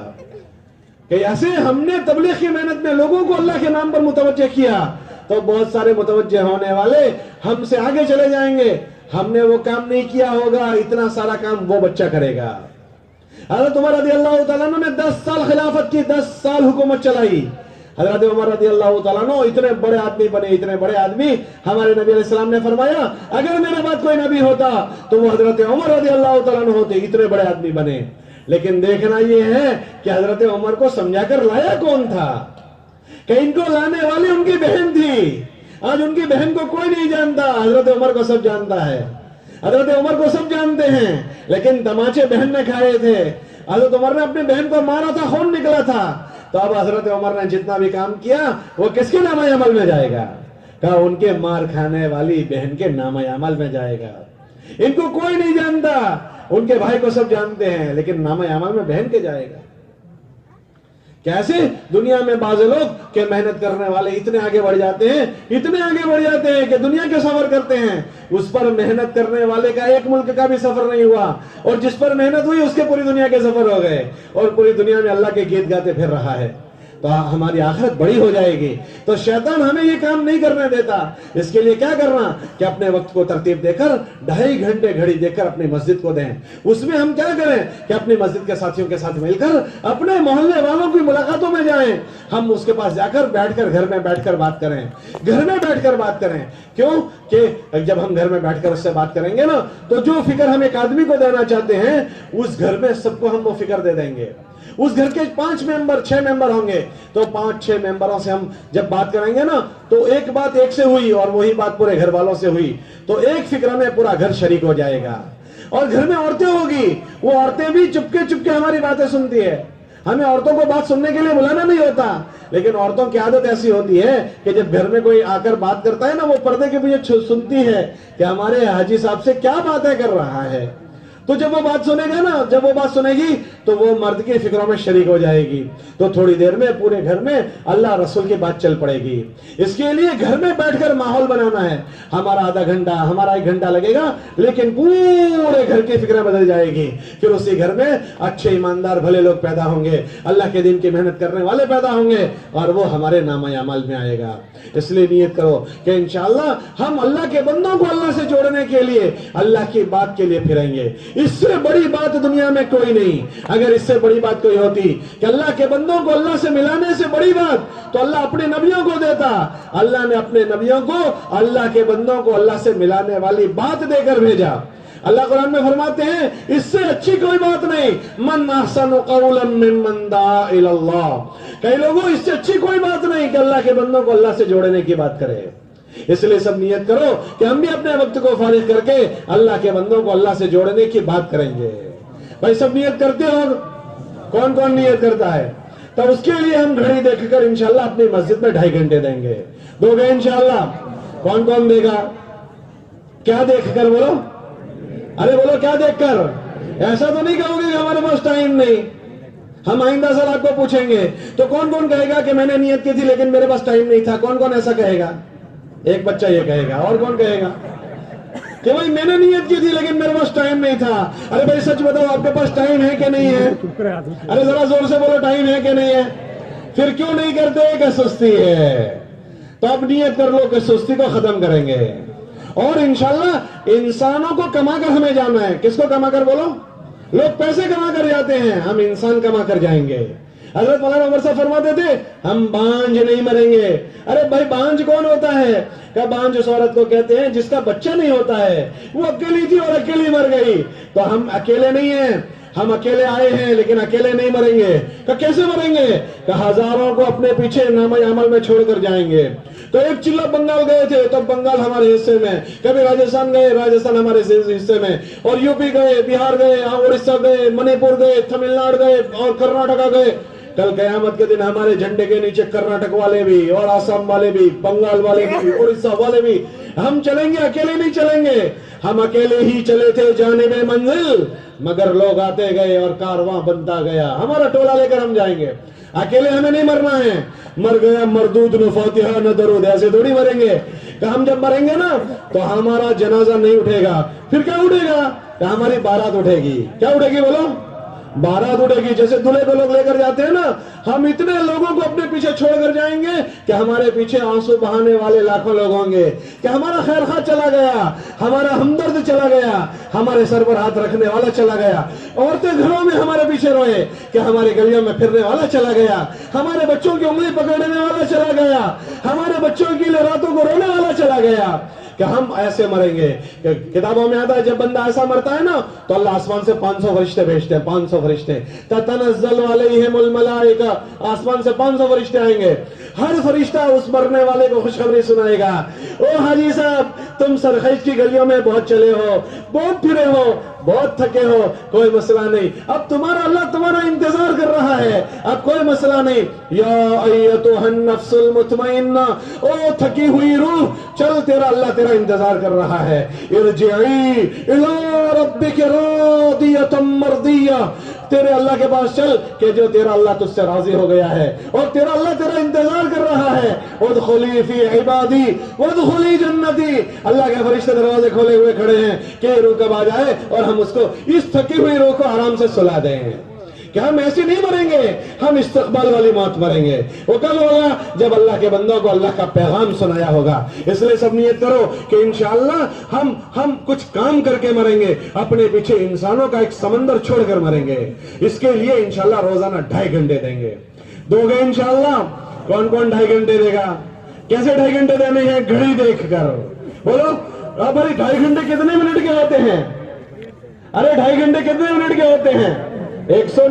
کہ ایسے ہم نے تبلیغ کی محنت میں لوگوں کو اللہ کے نام پر متوجہ کیا تو بہت سارے متوجہ ہونے والے ہم سے آگے چلے جائیں گے. ہم نے وہ کام نہیں کیا ہوگا، اتنا سارا کام وہ بچہ کرے گا. حضرت عمر رضی اللہ تعالیٰ عنہ نے 10 سال خلافت کی، 10 سال حکومت چلائی. حضرت عمر رضی اللہ تعالیٰ عنہ اتنے بڑے آدمی بنے، اتنے بڑے آدمی. ہمارے نبی علیہ السلام نے فرمایا اگر میرے بعد کوئی نبی ہوتا تو وہ حضرت عمر رضی اللہ تعالیٰ عنہ ہوتے، اتنے بڑے آدمی بنے. لیکن دیکھنا یہ ہے کہ حضرت عمر کو سمجھا کر لایا کون تھا؟ کہ ان کو لانے والی ان کی بہن تھی. آج ان کی بہن کو کوئی نہیں جانتا، حضرت عمر کو سب جانتا ہے. حضرت عمر کو سب جانتے ہیں، لیکن تماچے بہن نے کھائے تھے. حضرت عمر نے اپنی بہن کو مارا تھا، خون نکلا تھا. تو اب حضرت عمر نے جتنا بھی کام کیا وہ کس کے نامہ اعمال میں جائے گا؟ کہا ان کے مار کھانے والی بہن کے نامہ اعمال میں جائے گا. ان کو کوئی نہیں جانتا, ان کے بھائی کو سب جانتے ہیں, لیکن نامہ اعمال میں بہن کے جائے گا. کیسے دنیا میں بعض لوگ کہ محنت کرنے والے اتنے آگے بڑھ جاتے ہیں, اتنے آگے بڑھ جاتے ہیں کہ دنیا کے سفر کرتے ہیں, اس پر محنت کرنے والے کا ایک ملک کا بھی سفر نہیں ہوا, اور جس پر محنت ہوئی اس کے پوری دنیا کے سفر ہو گئے, اور پوری دنیا میں اللہ کے گیت گاتے پھر رہا ہے. تو ہماری آخرت بڑی ہو جائے گی. تو شیطان ہمیں یہ کام نہیں کرنے دیتا. اس کے لیے کیا کرنا کہ اپنے وقت کو ترتیب دے کر 2.5 گھنٹے گھڑی دے کر اپنی مسجد کو دیں. اس میں ہم کیا کریں کہ اپنی مسجد کے ساتھیوں کے ساتھ مل کر اپنے محلے والوں کی ملاقاتوں میں جائیں. ہم اس کے پاس جا کر بیٹھ کر گھر میں بیٹھ کر بات کریں, گھر میں بیٹھ کر بات کریں. کیوں کہ جب ہم گھر میں بیٹھ کر اس سے بات کریں گے نا, تو جو فکر ہم ایک آدمی کو دینا چاہتے ہیں اس گھر میں سب کو ہم وہ فکر دے دیں گے. اس گھر کے 5 ممبر 6 ممبر ہوں گے, تو 5-6 ممبروں سے ہم جب بات کریں گے نا, تو ایک بات ایک سے ہوئی اور وہی بات پورے گھر والوں سے ہوئی, تو ایک فکر میں پورا گھر شریک ہو جائے گا. اور گھر میں عورتیں ہوگی, وہ عورتیں بھی چپکے چپکے ہماری باتیں سنتی ہے. ہمیں عورتوں کو بات سننے کے لیے بلانا نہیں ہوتا, لیکن عورتوں کی عادت ایسی ہوتی ہے کہ جب گھر میں کوئی آ کر بات کرتا ہے نا, وہ پردے کے پیچھے سنتی ہے کہ ہمارے حاجی صاحب سے کیا باتیں کر رہا ہے. تو جب وہ بات سنے گا نا, جب وہ بات سنے گی تو وہ مرد کی فکروں میں شریک ہو جائے گی. تو تھوڑی دیر میں پورے گھر میں اللہ رسول کی بات چل پڑے گی. اس کے لیے گھر میں بیٹھ کر ماحول بنانا ہے. ہمارا آدھا گھنٹہ, ہمارا 1 گھنٹہ لگے گا, لیکن پورے گھر کی فکریں بدل جائے گی. پھر اسی گھر میں اچھے ایماندار بھلے لوگ پیدا ہوں گے, اللہ کے دین کی محنت کرنے والے پیدا ہوں گے, اور وہ ہمارے نامہ اعمال میں آئے گا. اس لیے نیت کرو کہ انشاءاللہ ہم اللہ کے بندوں کو اللہ سے جوڑنے کے لیے, اللہ کی بات کے لیے پھریں گے. اس سے بڑی بات دنیا میں کوئی نہیں. اگر اس سے بڑی بات کوئی ہوتی کہ اللہ کے بندوں کو اللہ سے ملانے سے بڑی بات, تو اللہ اپنے نبیوں کو دیتا. اللہ نے اپنے نبیوں کو اللہ کے بندوں کو اللہ سے ملانے والی بات دے کر بھیجا. اللہ قرآن میں فرماتے ہیں اس سے اچھی کوئی بات نہیں. من احسن قولا ممن دعا الی اللہ. کئی لوگوں اس سے اچھی کوئی بات نہیں کہ اللہ کے بندوں کو اللہ سے جوڑنے کی بات کرے. اس لیے سب نیت کرو کہ ہم بھی اپنے وقت کو فارغ کر کے اللہ کے بندوں کو اللہ سے جوڑنے کی بات کریں گے. بھائی سب نیت کرتے ہو؟ کون کون نیت کرتا ہے؟ تو اس کے لیے ہم گھڑی دیکھ کر انشاءاللہ اپنی مسجد میں 2.5 گھنٹے دیں گے. دو گے انشاءاللہ؟ کون کون دے گا؟ کیا دیکھ کر بولو؟ ارے بولو کیا دیکھ کر؟ ایسا تو نہیں کہو گے کہ ہمارے پاس ٹائم نہیں. ہم آئندہ سال آپ کو پوچھیں گے تو کون کون کہے گا کہ میں نے نیت کی تھی لیکن میرے پاس ٹائم نہیں تھا؟ کون کون ایسا کہے گا؟ ایک بچہ یہ کہے گا. اور کون کہے گا کہ بھائی میں نے نیت کی تھی لیکن میرے پاس ٹائم نہیں تھا؟ ارے بھائی سچ بتاؤ, آپ کے پاس ٹائم ہے کہ نہیں ہے؟ ارے ذرا زور سے بولو, ٹائم ہے کہ نہیں ہے؟ پھر کیوں نہیں کرتے کہ سستی ہے. تو اب نیت کر لو کہ سستی کو ختم کریں گے, اور انشاءاللہ انسانوں کو کما کر ہمیں جانا ہے. کس کو کما کر بولو؟ لوگ پیسے کما کر جاتے ہیں, ہم انسان کما کر جائیں گے. حضرت مولانا عمر صاحب فرماتے تھے ہم بانجھ نہیں مریں گے. ارے بھائی بانجھ کون ہوتا ہے؟ کہ بانجھ اس عورت کو کہتے ہیں جس کا بچہ نہیں ہوتا ہے. وہ اکیلی تھی اور اکیلی مر گئی. تو ہم اکیلے نہیں ہیں, ہم اکیلے آئے ہیں لیکن اکیلے نہیں مریں گے. کہ کیسے مریں گے؟ کہ ہزاروں کو اپنے پیچھے نامہ عمل میں چھوڑ کر جائیں گے. تو ایک چلہ بنگال گئے تھے, تو بنگال ہمارے حصے میں, کبھی راجستھان گئے, راجستھان ہمارے حصے میں, اور یو پی گئے, بہار گئے, اڑیسہ گئے, منی پور گئے, تمل ناڈو گئے, اور کرناٹکا گئے. کل قیامت کے دن ہمارے جھنڈے کے نیچے کرناٹک والے بھی, اور آسام والے بھی, بنگال والے بھی, اڑیسہ والے بھی. ہم چلیں گے, اکیلے نہیں چلیں گے. ہم اکیلے ہی چلے تھے جانب منزل, مگر لوگ آتے گئے اور کارواں بنتا گیا. ہمارا ٹولہ لے کر ہم جائیں گے. اکیلے ہمیں نہیں مرنا ہے. مر گیا مردود نہ فاتحہ نہ درود, ایسے تھوڑی مریں گے. کہ ہم جب مریں گے نا تو ہمارا جنازہ نہیں اٹھے گا. پھر کیا اٹھے گا؟ کہ ہماری بارات اٹھے گی. کیا اٹھے گی بولو؟ بارات اٹھے گی. جیسے دلہے کو لوگ لے کر جاتے ہیں نا, ہم اتنے لوگوں کو اپنے پیچھے چھوڑ کر جائیں گے کہ ہمارے پیچھے آنسو بہانے والے لاکھوں لوگ ہوں گے. کہ ہمارا خیر خواہ چلا گیا, ہمارا ہمدرد چلا گیا, ہمارے سر پر ہاتھ رکھنے والا چلا گیا. عورتیں گھروں میں ہمارے پیچھے روئے کہ ہماری گلیوں میں پھرنے والا چلا گیا. ہمارے بچوں کی انگلی پکڑنے والا چلا گیا. ہمارے بچوں کے لیے راتوں کو رونے والا چلا گیا. کہ ہم ایسے مریں گے. کتابوں میں آتا ہے جب بندہ ایسا مرتا ہے نا تو اللہ آسمان سے 500 فرشتے بھیجتے ہیں. 500 فرشتے, تتنزل علیہم الملائکہ, آسمان سے 500 فرشتے آئیں گے. ہر فرشتہ اس مرنے والے کو خوشخبری سنائے گا. او حاجی صاحب, تم سرخیش کی گلیوں میں بہت چلے ہو, بہت پھرے ہو, بہت تھکے ہو، کوئی مسئلہ نہیں، اب تمہارا اللہ تمہارا انتظار کر رہا ہے، اب کوئی مسئلہ نہیں۔ یا ایتھا النفس المطمئنہ، او تھکی ہوئی روح، چل تیرا اللہ تیرا انتظار کر رہا ہے۔ ارجعی الی ربک راضیۃ مرضیہ، تیرے اللہ کے پاس چل کہ جو تیرا اللہ تجھ سے راضی ہو گیا ہے اور تیرا اللہ تیرا انتظار کر رہا ہے۔ ادخلی فی عبادی وادخلی جنتی، اللہ کے فرشتے دروازے کھولے ہوئے کھڑے ہیں کہ روح کب آ جائے اور ہم اس کو، اس تھکی ہوئی روح کو آرام سے سلا دیں کہ ہم ایسی نہیں مریں گے، ہم استقبال والی موت مریں گے۔ وہ کل ہوگا جب اللہ کے بندوں کو اللہ کا پیغام سنایا ہوگا۔ اس لیے سب نیت کرو کہ انشاءاللہ ہم کچھ کام کر کے مریں گے، اپنے پیچھے انسانوں کا ایک سمندر چھوڑ کر مریں گے۔ اس کے لیے انشاءاللہ روزانہ 2.5 گھنٹے دیں گے، دو گے انشاءاللہ؟ کون کون 2.5 گھنٹے دے گا؟ کیسے 2.5 گھنٹے دینے ہیں؟ گھڑی دیکھ کر بولو۔ اب بھائی 2.5 گھنٹے کتنے منٹ کے ہوتے ہیں؟ ارے 2.5 گھنٹے کتنے منٹ کے ہوتے ہیں؟ 100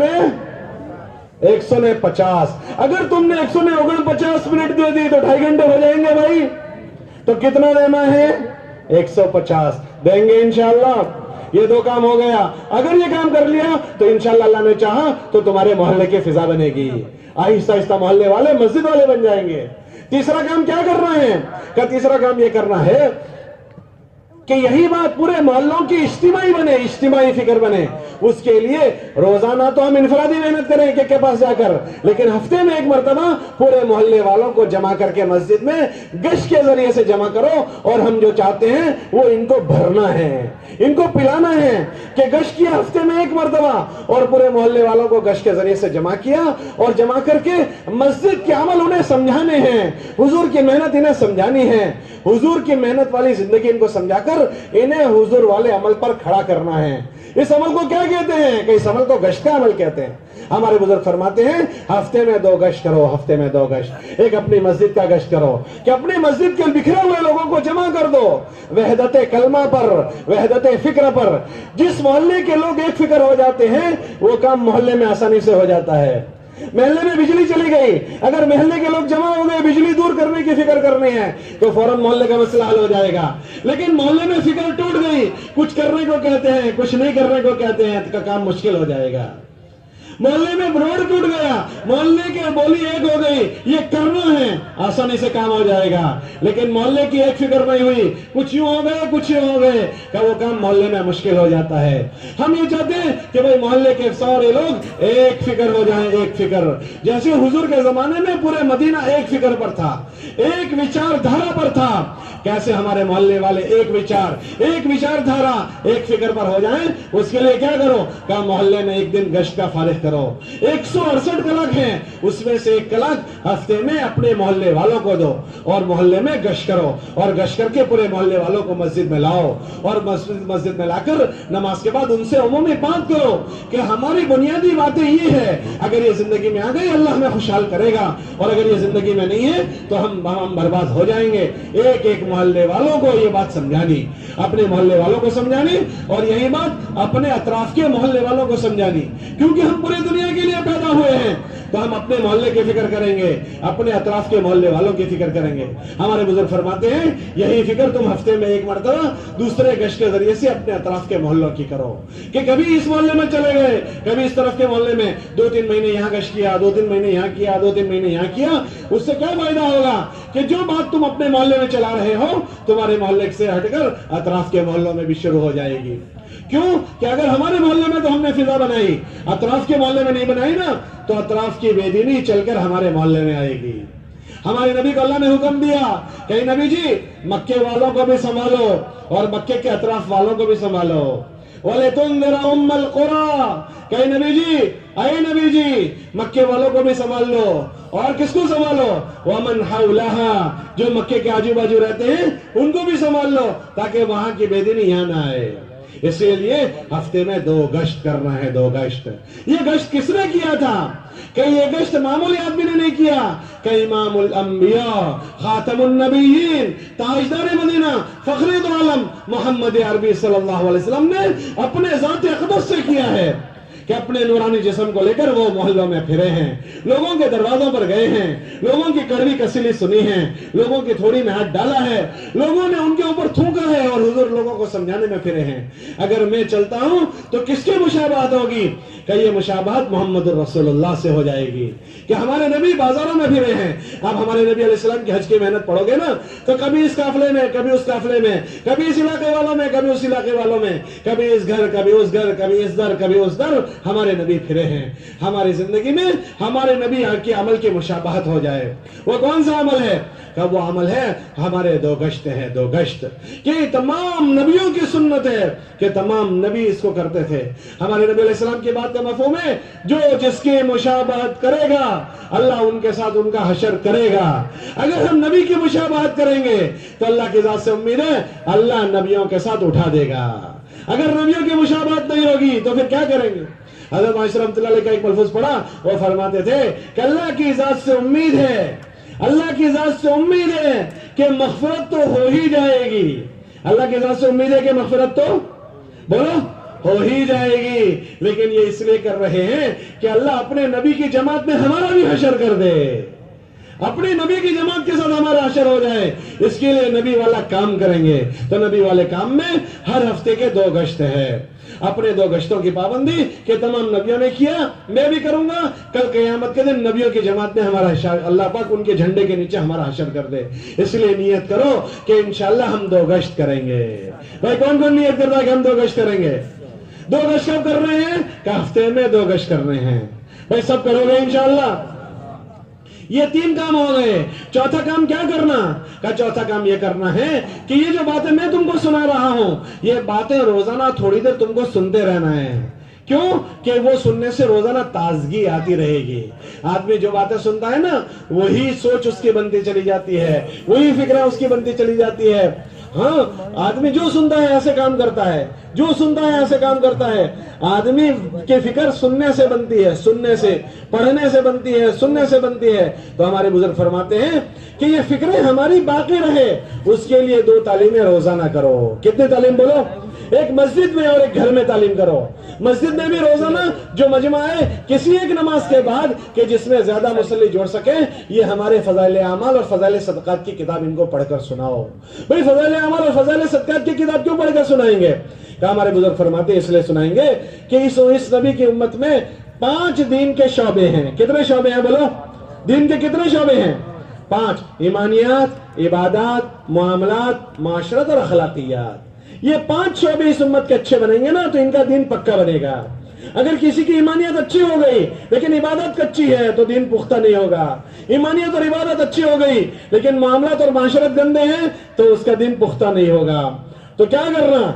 نے 50۔ اگر تم نے 100 نے 49 منٹ دے دی تو 2.5 گھنٹے ہو جائیں گے بھائی۔ تو کتنا دینا ہے؟ 150 دیں گے انشاءاللہ۔ یہ 2 کام ہو گیا۔ اگر یہ کام کر لیا تو انشاءاللہ اللہ نے چاہا تو تمہارے محلے کی فضا بنے گی، آہستہ آہستہ محلے والے مسجد والے بن جائیں گے۔ تیسرا کام کیا کرنا ہے؟ کہ تیسرا کام یہ کرنا ہے کہ یہی بات پورے محلوں کی اجتماعی بنے، اجتماعی فکر بنے۔ اس کے لیے روزانہ تو ہم انفرادی محنت کریں کہ کے پاس جا کر، لیکن ہفتے میں 1 مرتبہ پورے محلے والوں کو جمع کر کے مسجد میں گشت کے ذریعے سے جمع کرو، اور ہم جو چاہتے ہیں وہ ان کو بھرنا ہے، ان کو پلانا ہے کہ گشت کیا ہفتے میں 1 مرتبہ، اور پورے محلے والوں کو گشت کے ذریعے سے جمع کیا، اور جمع کر کے مسجد کے عمل انہیں سمجھانے ہیں، حضور کی محنت انہیں سمجھانی ہے، حضور کی محنت والی زندگی ان کو سمجھا کر انہیں حضور والے عمل پر کھڑا کرنا ہے۔ اس عمل کو کیا کہتے ہیں؟ کہ اس عمل کو گشت کا عمل کہتے ہیں۔ ہمارے بزرگ فرماتے ہیں ہفتے میں 2 گشت کرو، ہفتے میں 2 گشت۔ ایک اپنی مسجد کا گشت کرو کہ اپنی مسجد کے بکھرے ہوئے لوگوں کو جمع کر دو، وحدت کلمہ پر، وحدت فکر پر۔ جس محلے کے لوگ ایک فکر ہو جاتے ہیں وہ کام محلے میں آسانی سے ہو جاتا ہے۔ محلے میں بجلی چلی گئی، اگر محلے کے لوگ جمع ہو گئے بجلی دور کرنے کی فکر کرنی ہے تو فوراً محلے کا مسئلہ حل ہو جائے گا۔ لیکن محلے میں فکر ٹوٹ گئی، کچھ کرنے کو کہتے ہیں کچھ نہیں کرنے کو کہتے ہیں، تو کام مشکل ہو جائے گا۔ محلے میں روڈ ٹوٹ گیا، محلے کی بولی ایک ہو گئی، یہ کرنا ہے، آسانی سے کام ہو جائے گا۔ لیکن محلے کی ایک فکر نہیں ہوئی، کچھ یوں ہو گئے کچھ یوں ہو گئے، کہ وہ کام محلے میں مشکل ہو جاتا ہے۔ ہم یہ چاہتے ہیں کہ بھئی محلے کے سارے لوگ ایک فکر ہو جائیں، ایک فکر۔ جیسے حضور کے زمانے میں پورے مدینہ ایک فکر پر تھا، ایک وچار دھارا پر تھا، کیسے ہمارے محلے والے ایک وچار دھارا، ایک فکر پر ہو جائیں۔ اس کے لیے کیا کرو کہ محلے میں ایک دن گشت کا فارغ کرو۔ 168 کلاک ہیں، اس میں سے 1 کلاک ہفتے میں اپنے محلے والوں کو دو، اور محلے میں گشت کرو، اور گشت کر کے پورے محلے والوں کو مسجد میں لاؤ، اور مسجد میں لا کر نماز کے بعد ان سے عمومی بات کرو کہ ہماری بنیادی باتیں یہ ہے، اگر یہ زندگی میں آ گئی اللہ ہمیں خوشحال کرے گا، اور اگر یہ زندگی میں نہیں ہے تو ہم برباد ہو جائیں گے۔ ایک ایک محلے والوں کو یہ بات سمجھانی، اپنے محلے والوں کو سمجھانی، اور یہی بات اپنے اطراف کے محلے والوں کو سمجھانی، کیونکہ ہم پورے دنیا کے لیے پیدا ہوئے ہیں، تو ہم اپنے محلے کی فکر کریں گے، اپنے اطراف کے محلے والوں کی فکر کریں گے۔ ہمارے بزرگ فرماتے ہیں یہی فکر تم ہفتے میں 1 مرتبہ دوسرے گشت کے ذریعے سے اپنے اطراف کے محلوں کی کرو، کہ کبھی اس محلے میں چلے گئے، کبھی اس طرف کے محلے میں 2-3 مہینے یہاں گشت کیا، 2-3 مہینے یہاں کیا، 2-3 مہینے یہاں کیا۔ اس سے کیا فائدہ ہوگا کہ جو بات تم اپنے محلے میں چلا رہے ہو تمہارے محلے سے ہٹ کر اطراف کے محلوں میں بھی شروع ہو جائے گی۔ کیوں کہ اگر ہمارے محلے میں تو ہم نے فضا بنائی، اطراف کے محلے میں نہیں بنائی نا، تو اطراف کی بے دینی چل کر ہمارے محلے میں آئے گی۔ ہمارے نبی کو اللہ نے حکم دیا کہ نبی جی مکے والوں کو بھی سنبھالو اور مکے کے اطراف والوں کو بھی سنبھالو۔ وَلِتُنذِرَ أُمَّ الْقُرَىٰ، کہ نبی جی مکے والوں کو بھی سنبھال لو، اور کس کو سنبھالو؟ وَمَنْ حَوْلَهَا، جو مکے کے آجو باجو رہتے ہیں ان کو بھی سنبھال لو، تاکہ وہاں کی بے دینی یہاں نہ آئے۔ اسی لیے ہفتے میں 2 گشت کرنا ہے، 2 گشت۔ یہ گشت کس نے کیا تھا؟ کہ یہ گشت معمولی آدمی نے نہیں کیا، کہ امام الانبیاء، خاتم النبیین، تاجدار مدینہ، فخر عالم محمد عربی صلی اللہ علیہ وسلم نے اپنے ذات اقدس سے کیا ہے، کہ اپنے نورانی جسم کو لے کر وہ محلوں میں پھرے ہیں, لوگوں کے دروازوں پر گئے ہیں, لوگوں کی کڑوی کسیلی سنی ہے, لوگوں کی تھوڑی میں ہاتھ ڈالا ہے, لوگوں نے ان کے اوپر تھوکا ہے اور حضور لوگوں کو سمجھانے میں پھرے ہیں. اگر میں چلتا ہوں تو کس کی مشابہت ہوگی؟ کہ یہ مشابہت محمد الرسول اللہ سے ہو جائے گی کہ ہمارے نبی بازاروں میں پھرے ہیں. اب ہمارے نبی علیہ السلام کی حج کی محنت پڑھو گے نا تو کبھی اس قافلے میں, کبھی اس قافلے میں, کبھی اس علاقے والوں میں, کبھی اس علاقے والوں میں, کبھی اس گھر, کبھی اس گھر, کبھی اس در, کبھی اس در, ہمارے نبی پھرے ہیں. ہماری زندگی میں ہمارے نبی کے عمل کی مشابہت ہو جائے. وہ کون سا عمل ہے؟ کہ وہ عمل ہے ہمارے دو گشت ہیں, دو گشت کہ تمام نبیوں کی سنت ہے کہ تمام نبی اس کو کرتے تھے. ہمارے نبی علیہ السلام کی بات کا مفہوم ہے جو جس کی مشابہت کرے گا اللہ ان کے ساتھ ان کا حشر کرے گا. اگر ہم نبی کی مشابہت کریں گے تو اللہ کی ذات سے امید ہے اللہ نبیوں کے ساتھ اٹھا دے گا. اگر نبیوں کی مشابہت نہیں ہوگی تو پھر کیا کریں گے؟ حضرت عائشہ رحمۃ اللہ علیہ کا ایک ملفوظ پڑھا, وہ فرماتے تھے کہ اللہ کی ذات سے امید ہے, اللہ کی ذات سے امید ہے کہ مغفرت تو ہو ہی جائے گی. اللہ کی ذات سے امید ہے کہ مغفرت تو بولو ہو ہی جائے گی, لیکن یہ اس لیے کر رہے ہیں کہ اللہ اپنے نبی کی جماعت میں ہمارا بھی حشر کر دے, اپنے نبی کی جماعت کے ساتھ ہمارا حشر ہو جائے. اس کے لیے نبی والا کام کریں گے. تو نبی والے کام میں ہر ہفتے کے 2 گشت ہے. اپنے 2 گشتوں کی پابندی کہ تمام نبیوں نے کیا, میں بھی کروں گا. کل قیامت کے دن نبیوں کی جماعت میں ہمارا حشر, اللہ پاک ان کے جھنڈے کے نیچے ہمارا حشر کر دے. اس لیے نیت کرو کہ انشاءاللہ ہم 2 گشت کریں گے. بھائی کون کون نیت کرتا ہے کہ ہم 2 گشت کریں گے؟ 2 گشت کب کر رہے ہیں؟ کہ ہفتے میں 2 گشت کر رہے ہیں. بھائی سب کرو گے انشاءاللہ؟ یہ 3 کام ہو گئے. چوتھا کام کیا کرنا؟ کہ چوتھا کام یہ کرنا ہے کہ یہ جو باتیں میں تم کو سنا رہا ہوں, یہ باتیں روزانہ تھوڑی دیر تم کو سنتے رہنا ہے. کیوں؟ کہ وہ سننے سے روزانہ تازگی آتی رہے گی. آدمی جو باتیں سنتا ہے نا وہی سوچ اس کی بنتی چلی جاتی ہے, وہی فکرہ اس کی بنتی چلی جاتی ہے. ہاں, آدمی جو سنتا ہے ایسے کام کرتا ہے, جو سنتا ہے ایسے کام کرتا ہے. آدمی کی فکر سننے سے بنتی ہے, سننے سے, پڑھنے سے بنتی ہے, سننے سے بنتی ہے. تو ہمارے بزرگ فرماتے ہیں کہ یہ فکریں ہماری باقی رہے اس کے لیے 2 تعلیمیں روزانہ کرو. کتنی تعلیم بولو؟ ایک مسجد میں اور ایک گھر میں تعلیم کرو. مسجد میں بھی روزانہ جو مجمع ہے کسی ایک نماز کے بعد کہ جس میں زیادہ مصلی جوڑ سکیں, یہ ہمارے فضائل اعمال اور فضائل صدقات کی کتاب ان کو پڑھ کر سناؤ. بھئی فضائل اعمال اور فضائل صدقات کی کتاب کیوں پڑھ کر سنائیں گے؟ کہ ہمارے بزرگ فرماتے ہیں اس لیے سنائیں گے کہ اس نبی کی امت میں 5 دین کے شعبے ہیں. کتنے شعبے ہیں بولو؟ دین کے کتنے شعبے ہیں؟ 5. ایمانیات, عبادات, معاملات, معاشرت اور اخلاقیات. یہ 5 شعبے اس امت کے اچھے بنیں گے نا تو ان کا دین پکا بنے گا. اگر کسی کی ایمانیت اچھی ہو گئی لیکن عبادت کچی ہے تو دین پختہ نہیں ہوگا. ایمانیت اور عبادت اچھی ہو گئی لیکن معاملات اور معاشرت گندے ہیں تو اس کا دین پختہ نہیں ہوگا. تو کیا کرنا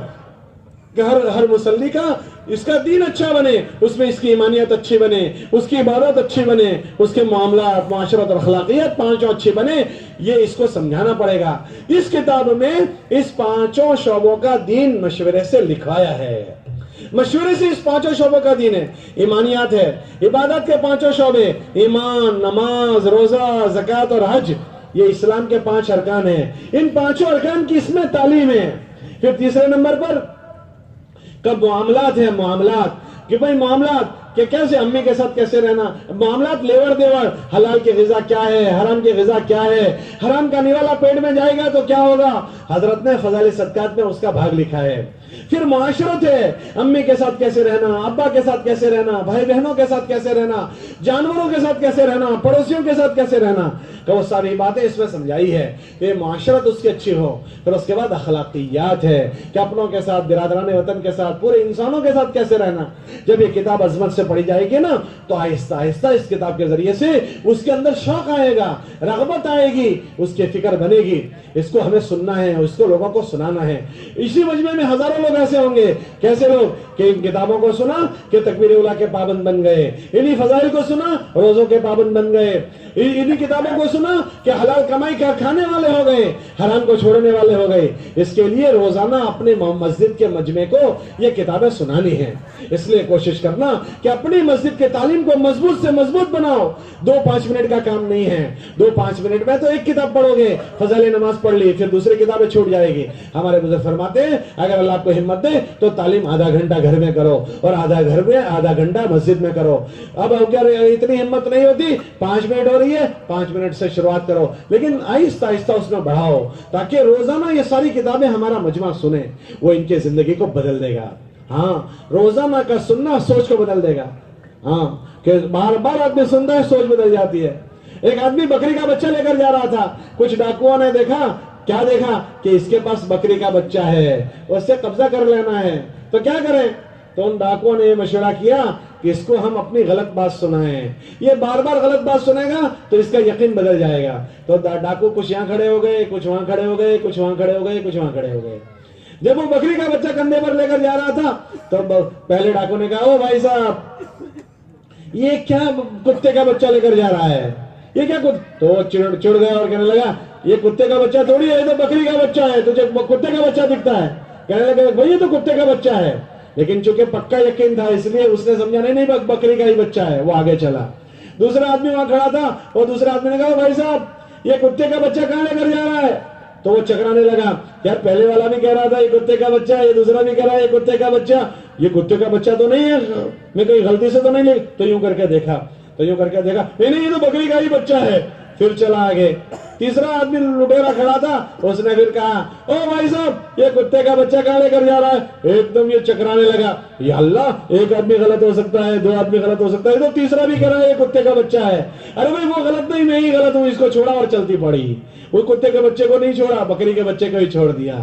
کہ ہر مصلی کا اس کا دین اچھا بنے, اس میں اس کی ایمانیت اچھی بنے, اس کی عبادت اچھی بنے, اس کے معاملات, معاشرت اور اخلاقیات 5 اچھی بنے. یہ اس کو سمجھانا پڑے گا. اس کتاب میں اس 5 شعبوں کا دین مشورے سے لکھوایا ہے. مشورے سے اس 5 شعبوں کا دین ہے. ایمانیات ہے, عبادت کے 5 شعبے, ایمان, نماز, روزہ, زکوٰۃ اور حج, یہ اسلام کے 5 ارکان ہیں. ان 5 ارکان کی اس میں تعلیم ہے. پھر تیسرے نمبر پر کب معاملات ہیں, معاملات کہ بھئی معاملات کہ کیسے امی کے ساتھ کیسے رہنا, معاملات لیور دیور, حلال کی غذا کیا ہے, حرام کی غذا کیا ہے, حرام کا نوالا پیٹ میں جائے گا تو کیا ہوگا, حضرت نے فضائل صدقات میں اس کا بھاگ لکھا ہے. پھر معاشرت ہے, امی کے ساتھ کیسے رہنا, ابا کے ساتھ کیسے رہنا, بھائی بہنوں کے ساتھ کیسے رہنا, جانوروں کے ساتھ کیسے رہنا, پڑوسیوں کے ساتھ کیسے رہنا, کہ وہ ساری باتیں اس میں سمجھائی ہے کہ معاشرت اس کی اچھی ہو. پھر اس کے بعد اخلاقیات ہے کہ اپنوں کے ساتھ, برادران وطن کے ساتھ, پورے انسانوں کے ساتھ کیسے رہنا. جب یہ کتاب عظمت سے پڑھی جائے گی نا تو آہستہ آہستہ اس کتاب کے ذریعے سے اس کے اندر شوق آئے گا, رغبت آئے گی, اس کی فکر بنے گی. اس کو ہمیں سننا ہے, اس کو لوگوں کو سنانا ہے. اسی مجمع میں ہزاروں لوگ ایسے ہوں گے, کیسے لوگ کہ ان کتابوں کو سنا کہ تکبیر اولیٰ کے پابند بن گئے, انہی فضائل کو سنا روزوں کے پابند بن گئے, انہی کتابوں کو سنا کہ حلال کمائی کا کھانے والے ہو گئے, حرام کو چھوڑنے والے ہو گئے. اس کے لیے روزانہ اپنے مسجد کے مجمع کو یہ کتابیں سنانی ہیں. اس لیے کوشش کرنا کہ اپنی مسجد کے تعلیم کو مضبوط سے مضبوط بناؤ. 2-5 منٹ کا کام نہیں ہے. 2-5 منٹ میں تو ایک کتاب پڑھو گے, فضائل نماز پڑھ لی, پھر دوسری کتابیں چھوٹ جائے گی. ہمارے بزرگ فرماتے ہیں اگر اللہ آپ کو ہمت دے تو تعلیم آدھا گھنٹہ گھر میں کرو اور آدھا گھنٹہ مسجد میں کرو. اب کیا اتنی ہمت نہیں ہوتی, 5 منٹ ہو رہی ہے, 5 منٹ سے شروعات کرو, لیکن آہستہ آہستہ اس میں بڑھاؤ تاکہ روزانہ یہ ساری کتابیں ہمارا مجمع سنیں. وہ ان کی زندگی کو بدل دے گا. ہاں, روزانہ کا سننا سوچ کو بدل دے گا. ہاں, کہ بار بار آدمی سنتا ہے, سوچ بدل جاتی ہے. ایک آدمی بکری کا بچہ لے کر جا رہا تھا, کچھ ڈاکوؤں نے دیکھا, کیا دیکھا کہ اس کے پاس بکری کا بچہ ہے, اس سے قبضہ کر لینا ہے, تو کیا کریں؟ تو ان ڈاکوؤں نے یہ مشورہ کیا کہ اس کو ہم اپنی غلط بات سنائیں, یہ بار بار غلط بات سنے گا تو اس کا یقین بدل جائے گا. تو ڈاکو کچھ یہاں کھڑے ہو گئے, کچھ وہاں کھڑے ہو گئے, کچھ وہاں کھڑے ہو گئے, کچھ وہاں کھڑے ہو گئے. جب وہ بکری کا بچہ کندھے پر لے کر جا رہا تھا تو پہلے ڈاکو نے کہا, او بھائی صاحب, یہ کیا کتے کا بچہ لے کر جا رہا ہے, یہ کیا تو وہ چڑ گیا اور کہنے لگا, یہ کتے کا بچہ تھوڑی ہے, یہ تو بکری کا بچہ ہے, تجھے کتے کا بچہ دکھتا ہے. کہنے لگا, بھائی یہ تو کتے کا بچہ ہے. لیکن چونکہ پکا یقین تھا اس لیے اس نے سمجھا نہیں بکری کا ہی بچہ ہے, وہ آگے چلا. دوسرا آدمی وہاں کھڑا تھا, وہ دوسرے آدمی نے کہا, بھائی صاحب یہ کتے کا بچہ کہاں لے کر جا رہا ہے؟ تو وہ چکرانے لگا, یار پہلے والا بھی کہہ رہا تھا یہ کتے کا بچہ ہے, یہ دوسرا بھی کہہ رہا ہے یہ کتے کا بچہ, یہ کتے کا بچہ تو نہیں ہے, میں کہیں غلطی سے تو نہیں لے. تو یوں کر کے دیکھا, نہیں یہ تو بکری کا ہی بچہ ہے. پھر چلا آگے. تیسرا آدمی لٹیرا کھڑا تھا, اس نے پھر کہا, او بھائی صاحب یہ کتے کا بچہ کہاں لے کر جا رہا ہے؟ ایک دم یہ چکرانے لگا, یا اللہ, ایک آدمی غلط ہو سکتا ہے, 2 آدمی غلط ہو سکتا ہے, تو تیسرا بھی کہہ رہا ہے یہ کتے کا بچہ ہے. ارے بھائی وہ غلط نہیں, میں ہی غلط ہوں, اس کو چھوڑا اور چلتی پڑی. وہ کتے کے بچے کو نہیں چھوڑا, بکری کے بچے کو ہی چھوڑ دیا.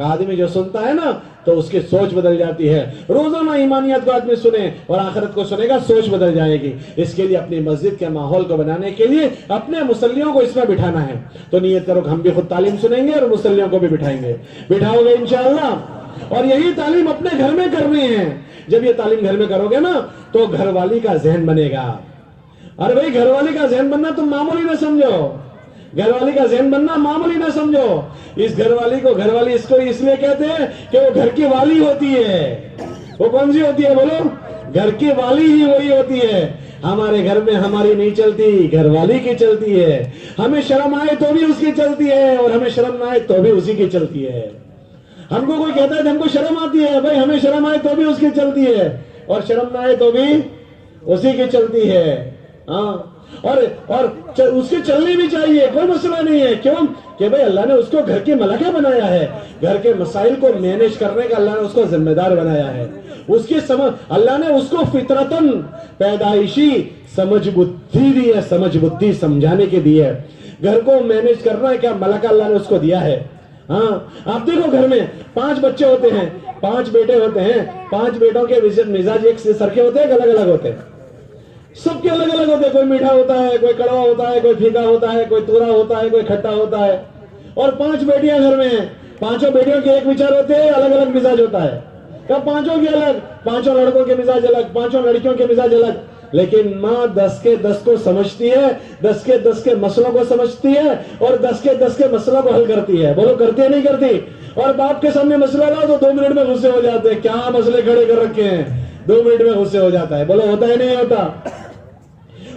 آدمی جو سنتا ہے نا تو اس کی سوچ بدل جاتی ہے. روزانہ ایمانیت کو آدمی سنے اور آخرت کو سنے گا, سوچ بدل جائے گی. اس کے لیے اپنی مسجد کے ماحول کو بنانے کے لیے اپنے مصلیوں کو اس میں بٹھانا ہے. تو نیت کرو کہ ہم بھی خود تعلیم سنیں گے اور مصلیوں کو بھی بٹھائیں گے. بٹھاؤ گے انشاءاللہ, اور یہی تعلیم اپنے گھر میں کرنی ہے. جب یہ تعلیم گھر میں کرو گے نا تو گھر والی کا ذہن بنے گا. ارے بھائی گھر والی کا ذہن بننا تم معمولی نہ سمجھو, گھر والی کا ذہن بننا معمولی نہ سمجھو. اس گھر والی کو گھر والی اس کو اس لیے کہتے ہیں کہ وہ گھر کی والی ہوتی ہے. وہ کون سی ہوتی ہے بولو؟ گھر کی والی ہی وہی ہوتی ہے. ہمارے گھر میں ہماری نہیں چلتی, گھر والی کی چلتی ہے. ہمیں شرم آئے تو بھی اس کی چلتی ہے, اور ہمیں شرم نہ آئے تو بھی اسی کی چلتی ہے. ہم کو کوئی کہتا ہے کہ ہم کو شرم آتی ہے, بھائی ہمیں شرم آئے تو بھی اس کی چلتی ہے, اور شرم نہ آئے تو بھی اسی کی چلتی ہے. ہاں, اور اس کی چلنی بھی چاہیے, کوئی مسئلہ نہیں ہے. کیوں کہ بھئی اللہ نے اس کو گھر کی ملکہ بنایا ہے, گھر کے مسائل کو مینیج کرنے کا اللہ نے اس کو ذمہ دار بنایا ہے. اس کی اللہ نے اس کو فطرتاً پیدائشی سمجھ بدھی دی ہے, سمجھ بدھی سمجھانے کے دی ہے. گھر کو مینیج کرنا ہے کیا ملکہ اللہ نے اس کو دیا ہے. ہاں, آپ دیکھو گھر میں 5 بچے ہوتے ہیں, 5 بیٹے ہوتے ہیں, 5 بیٹوں کے مزاج ایک سرکے ہوتے ہیں, الگ الگ ہوتے ہیں, سب کے الگ الگ ہوتے ہیں. کوئی میٹھا ہوتا ہے, کوئی کڑوا ہوتا ہے, کوئی پھیکا ہوتا ہے, کوئی تورا ہوتا ہے, کوئی کھٹا ہوتا ہے. اور 5 بیٹیاں گھر میں ہیں, 5 بیٹیوں کے ایک وچار ہوتے ہیں, الگ الگ مزاج ہوتا ہے. کب 5 کے الگ, 5 لڑکوں کے مزاج الگ, 5 لڑکیوں کے مزاج الگ. لیکن ماں 10 کے 10 کو سمجھتی ہے, 10 کے 10 کے مسئلوں کو سمجھتی ہے, اور 10 کے 10 کے مسئلوں کو حل کرتی ہے. بولو کرتی ہے نہیں کرتی؟ اور باپ کے سامنے مسئلہ لاؤ تو 2 منٹ میں غصے ہو جاتے ہیں, کیا مسئلے کھڑے کر رکھے ہیں, 2 منٹ میں غصے ہو جاتا ہے. بولو ہوتا ہے نہیں ہوتا؟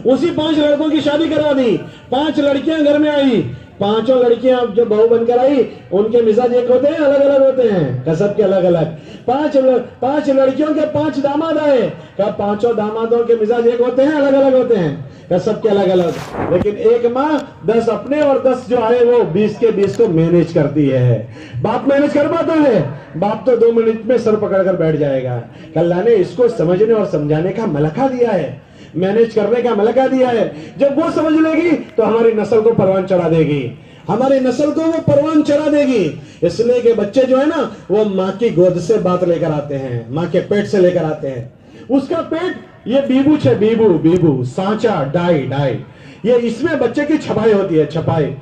اسی 5 لڑکوں کی شادی کرا دی, 5 لڑکیاں گھر میں آئی, 5 لڑکیاں جو بہو بن کر آئی, ان کے مزاج ایک ہوتے ہیں, الگ الگ ہوتے ہیں, سب کے الگ الگ. 5 لڑکیوں کے 5 داماد آئے, 5 دامادوں کے مزاج ایک ہوتے ہیں, الگ الگ ہوتے ہیں, سب کے الگ الگ. لیکن ایک ماں 10 اپنے اور 10 جو آئے وہ 20 کے 20 کو مینیج کرتی ہے. باپ مینیج کر پاتا ہے؟ باپ تو 2 منٹ میں سر پکڑ کر بیٹھ جائے گا. اللہ نے اس کو سمجھنے اور سمجھانے کا ملکہ دیا ہے, مینیج کرنے کا ملکہ دیا ہے. جب وہ سمجھ لے گی تو ہماری نسل کو پروان چڑھا دے گی, ہماری نسل کو وہ پروان چڑھا دے گی. اس لیے کہ بچے جو ہے نا وہ ماں کی گود سے بات لے کر آتے ہیں, ماں کے پیٹ سے لے کر آتے ہیں. اس کا پیٹ یہ بیبو چھے, بیبو سانچا, ڈائی, یہ اس میں بچے کی چھپائی ہوتی ہے, چھپائی.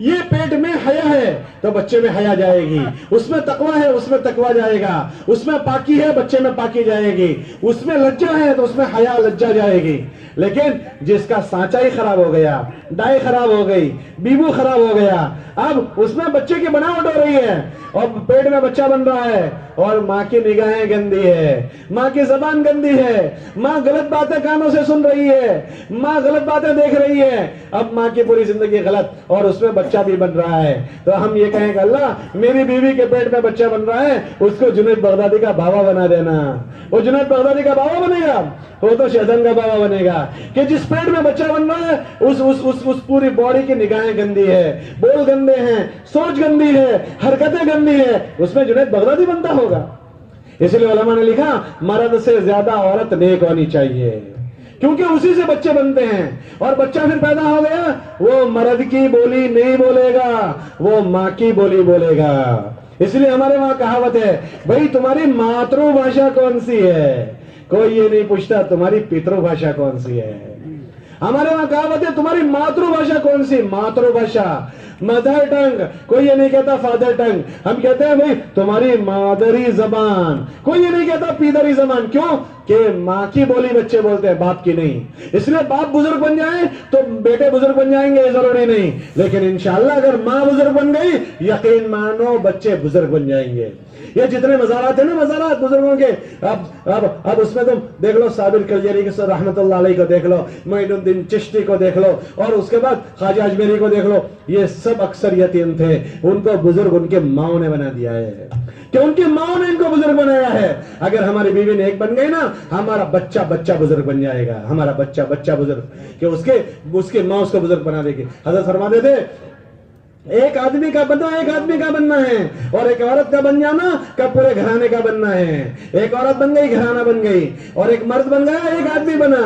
یہ پیٹ میں حیا ہے تو بچے میں حیا جائے گی, اس میں تقوی ہے اس میں تقوی جائے گا, اس میں پاکی ہے بچے میں پاکی جائے گی, اس میں لجہ ہے تو اس میں حیا لجہ جائے گی. لیکن جس کا سانچا ہی خراب ہو گیا, ڈائی خراب ہو گئی, بیبو خراب ہو گیا, اب اس میں بچے کی بناوٹ ہو رہی ہے اور پیٹ میں بچہ بن رہا ہے, اور ماں کی نگاہیں گندی ہے, ماں کی زبان گندی ہے, ماں غلط باتیں کانوں سے سن رہی ہے, ماں غلط باتیں دیکھ رہی ہے. اب ماں کی پوری زندگی غلط, اور اس میں میں بچہ بھی بن رہا ہے تو ہم یہ کہیں کہ اللہ میری بیوی کے پیٹ میں بچہ بن رہا ہے، اس کو جنید بغدادی کا بابا بنا دینا. وہ جنید بغدادی کا بابا بنے گا، وہ تو شیطان کا بابا بنے گا کہ جس پیٹ میں بچہ بن رہا ہے اس پوری باڈی کی نگاہیں گندی ہے، بول گندے ہیں، سوچ گندی ہے، حرکتیں گندی ہے، اس میں جنید بغدادی بنتا ہوگا. اس لیے علماء نے لکھا مرد سے زیادہ عورت نیک ہونی چاہیے، کیونکہ اسی سے بچے بنتے ہیں. اور بچہ پھر پیدا ہو گیا، وہ مرد کی بولی نہیں بولے گا، وہ ماں کی بولی بولے گا. اس لیے ہمارے وہاں کہاوت ہے، بھائی تمہاری ماترو بھاشا کون سی ہے؟ کوئی یہ نہیں پوچھتا تمہاری پترو بھاشا کون سی ہے. ہمارے وہاں کہاوت ہے تمہاری ماترو بھاشا کون سی؟ ماترو بھاشا، مدر ٹنگ. کوئی یہ نہیں کہتا فادر ٹنگ، ہم کہتے ہیں بھائی تمہاری مادری زبان. کوئی یہ نہیں کہتا پیدری زبان. کیوں کہ ماں کی بولی بچے بولتے ہیں، باپ کی نہیں. اس لیے باپ بزرگ بن جائیں تو بیٹے بزرگ بن جائیں گے، یہ ضروری نہیں، لیکن انشاءاللہ اگر ماں بزرگ بن گئی یقین مانو بچے بزرگ بن جائیں گے. یہ جتنے مزارات ہیں نا، مزارات بزرگوں کے، اب اس میں تم دیکھ لو صابر کلجری کے رحمت اللہ علیہ کو دیکھ لو، معین الدین چشتی کو دیکھ لو، اور اس کے بعد خواجہ اجمیری کو دیکھ لو. یہ سب اکثر یتیم تھے، ان کو بزرگ ان کے ماؤں نے بنا دیا ہے، کہ ان کی ماؤں نے ان کو بزرگ بنایا ہے. اگر ہماری بیوی نیک بن گئی نا، ہمارا بچہ بزرگ بن جائے گا. ہمارا بچہ بزرگ، کہ اس کے ماں اس کو بزرگ بنا دے گی. حضرت فرماتے تھے ایک آدمی کا بننا ہے، اور ایک عورت کا بن جانا کا پورے گھرانے کا بننا ہے. ایک عورت بن گئی گھرانہ بن گئی، اور ایک مرد بن گیا ایک آدمی بنا.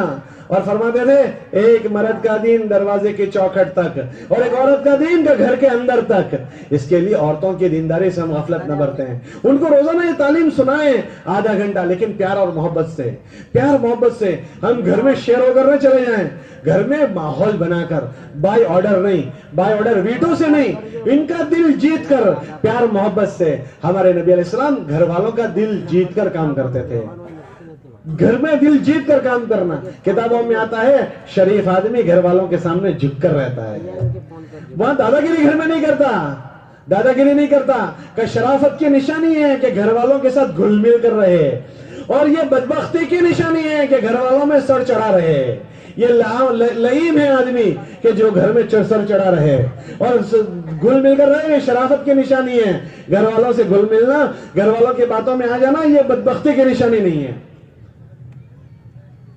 اور فرماتے تھے ایک مرد کا دین دروازے کی چوکھٹ تک، اور ایک عورت کا دین کا گھر کے اندر تک. اس کے لیے عورتوں کی دینداری سے ہم غفلت نہ برتیں، ان کو روزانہ یہ تعلیم سنائیں آدھا گھنٹہ، لیکن پیار اور محبت سے. ہم گھر میں شیئر ہو کر نہ چلے جائیں، گھر میں ماحول بنا کر، بائی آرڈر ویٹو سے نہیں، ان کا دل جیت کر پیار محبت سے. ہمارے نبی علیہ السلام گھر والوں کا دل جیت کر کام کرتے تھے. گھر میں دل جیت کر کام کرنا. کتابوں میں آتا ہے شریف آدمی گھر والوں کے سامنے جھک کر رہتا ہے، وہاں دادا گیری گھر میں نہیں کرتا. کہ شرافت کی نشانی ہے کہ گھر والوں کے ساتھ گھل مل کر رہے، اور یہ بدبختی کی نشانی ہے کہ گھر والوں میں سر چڑھا رہے. یہ لئیم ہے آدمی کہ جو گھر میں سر چڑھا رہے اور گھل مل کر رہے. یہ شرافت کی نشانی ہے. گھر والوں سے گھل ملنا، گھر والوں کی باتوں میں آ جانا، یہ بدبختی کی نشانی نہیں ہے.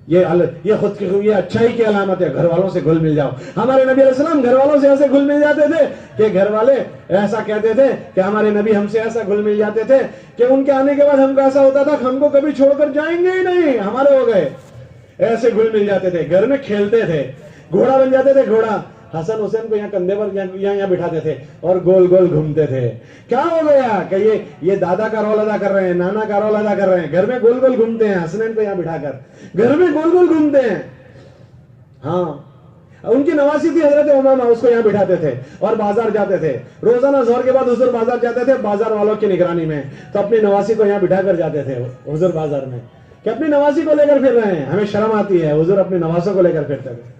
یہ اچھائی کی علامت ہے. گھر والوں سے گھل مل جاؤ. ہمارے نبی علیہ السلام گھر والوں سے ایسے گھل مل جاتے تھے کہ گھر والے ایسا کہتے تھے کہ ہمارے نبی ہم سے ایسا گھل مل جاتے تھے کہ ان کے آنے کے بعد ہم کو ایسا ہوتا تھا کہ ہم کو کبھی چھوڑ کر جائیں گے ہی نہیں، ہمارے ہو گئے. ایسے گھل مل جاتے تھے. گھر میں کھیلتے تھے، گھوڑا بن جاتے تھے. گھوڑا حسن حسین کو یہاں کندھے پر یہاں بٹھاتے تھے اور گول گول گھومتے تھے. کیا ہو گیا کہ یہ دادا کا رول ادا کر رہے ہیں، نانا کا رول ادا کر رہے ہیں. گھر میں گول گول گھومتے ہیں، حسنین کو یہاں بٹھا کر گھر میں گول گول گھومتے ہیں. ہاں، ان کی نواسی تھی حضرت امامہ، اس کو یہاں بٹھاتے تھے اور بازار جاتے تھے. روزانہ ظہر کے بعد حضور بازار جاتے تھے بازار والوں کی نگرانی میں. تو اپنی نواسی کو یہاں بٹھا کر جاتے تھے حضور بازار میں، کہ اپنی نواسی کو لے کر پھر رہے ہیں. ہمیں شرم آتی ہے، حضور اپنی نواسوں کو لے کر پھرتے تھے.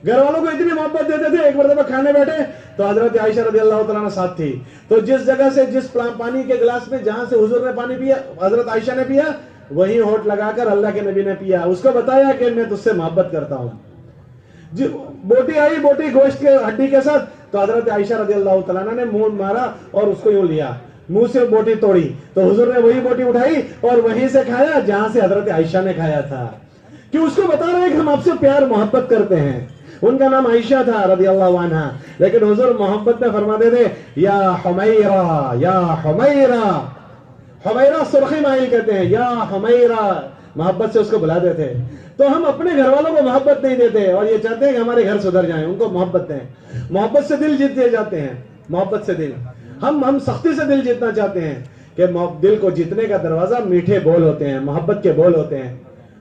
گھر والوں کو اتنی محبت دیتے تھے. ایک مرتبہ کھانے بیٹھے تو حضرت عائشہ رضی اللہ تعالیٰ عنہ ساتھ تھی. تو جس جگہ سے جس پانی کے گلاس میں جہاں سے حضور نے پانی پیا، حضرت عائشہ نے پیا، وہی ہونٹ لگا کر اللہ کے نبی نے پیا. اس کو بتایا کہ میں تجھ سے محبت کرتا ہوں. بوٹی آئی، بوٹی گوشت کے ہڈی کے ساتھ، تو حضرت عائشہ رضی اللہ تعالیٰ عنہ نے منہ مارا اور اس کو یوں لیا، منہ سے بوٹی توڑی. تو حضور نے وہی بوٹی اٹھائی اور وہیں سے کھایا جہاں سے حضرت عائشہ نے کھایا تھا. کہ اس کو بتا رہے ہیں کہ ہم آپ سے پیار محبت کرتے ہیں. ان کا نام عائشہ تھا رضی اللہ عنہ، لیکن حضور محبت میں فرماتے تھے یا حمیرہ، یا حمیرہ. حمیرہ سرخی مائل کہتے ہیں، یا حمیرہ، محبت سے اس کو بلاتے تھے. تو ہم اپنے گھر والوں کو محبت نہیں دیتے اور یہ چاہتے ہیں کہ ہمارے گھر سدھر جائیں. ان کو محبت دیں. محبت سے دل جیت دیے جاتے ہیں. محبت سے دل، ہم سختی سے دل جیتنا چاہتے ہیں کہ دل کو جیتنے کا دروازہ میٹھے بول ہوتے ہیں، محبت کے بول ہوتے ہیں.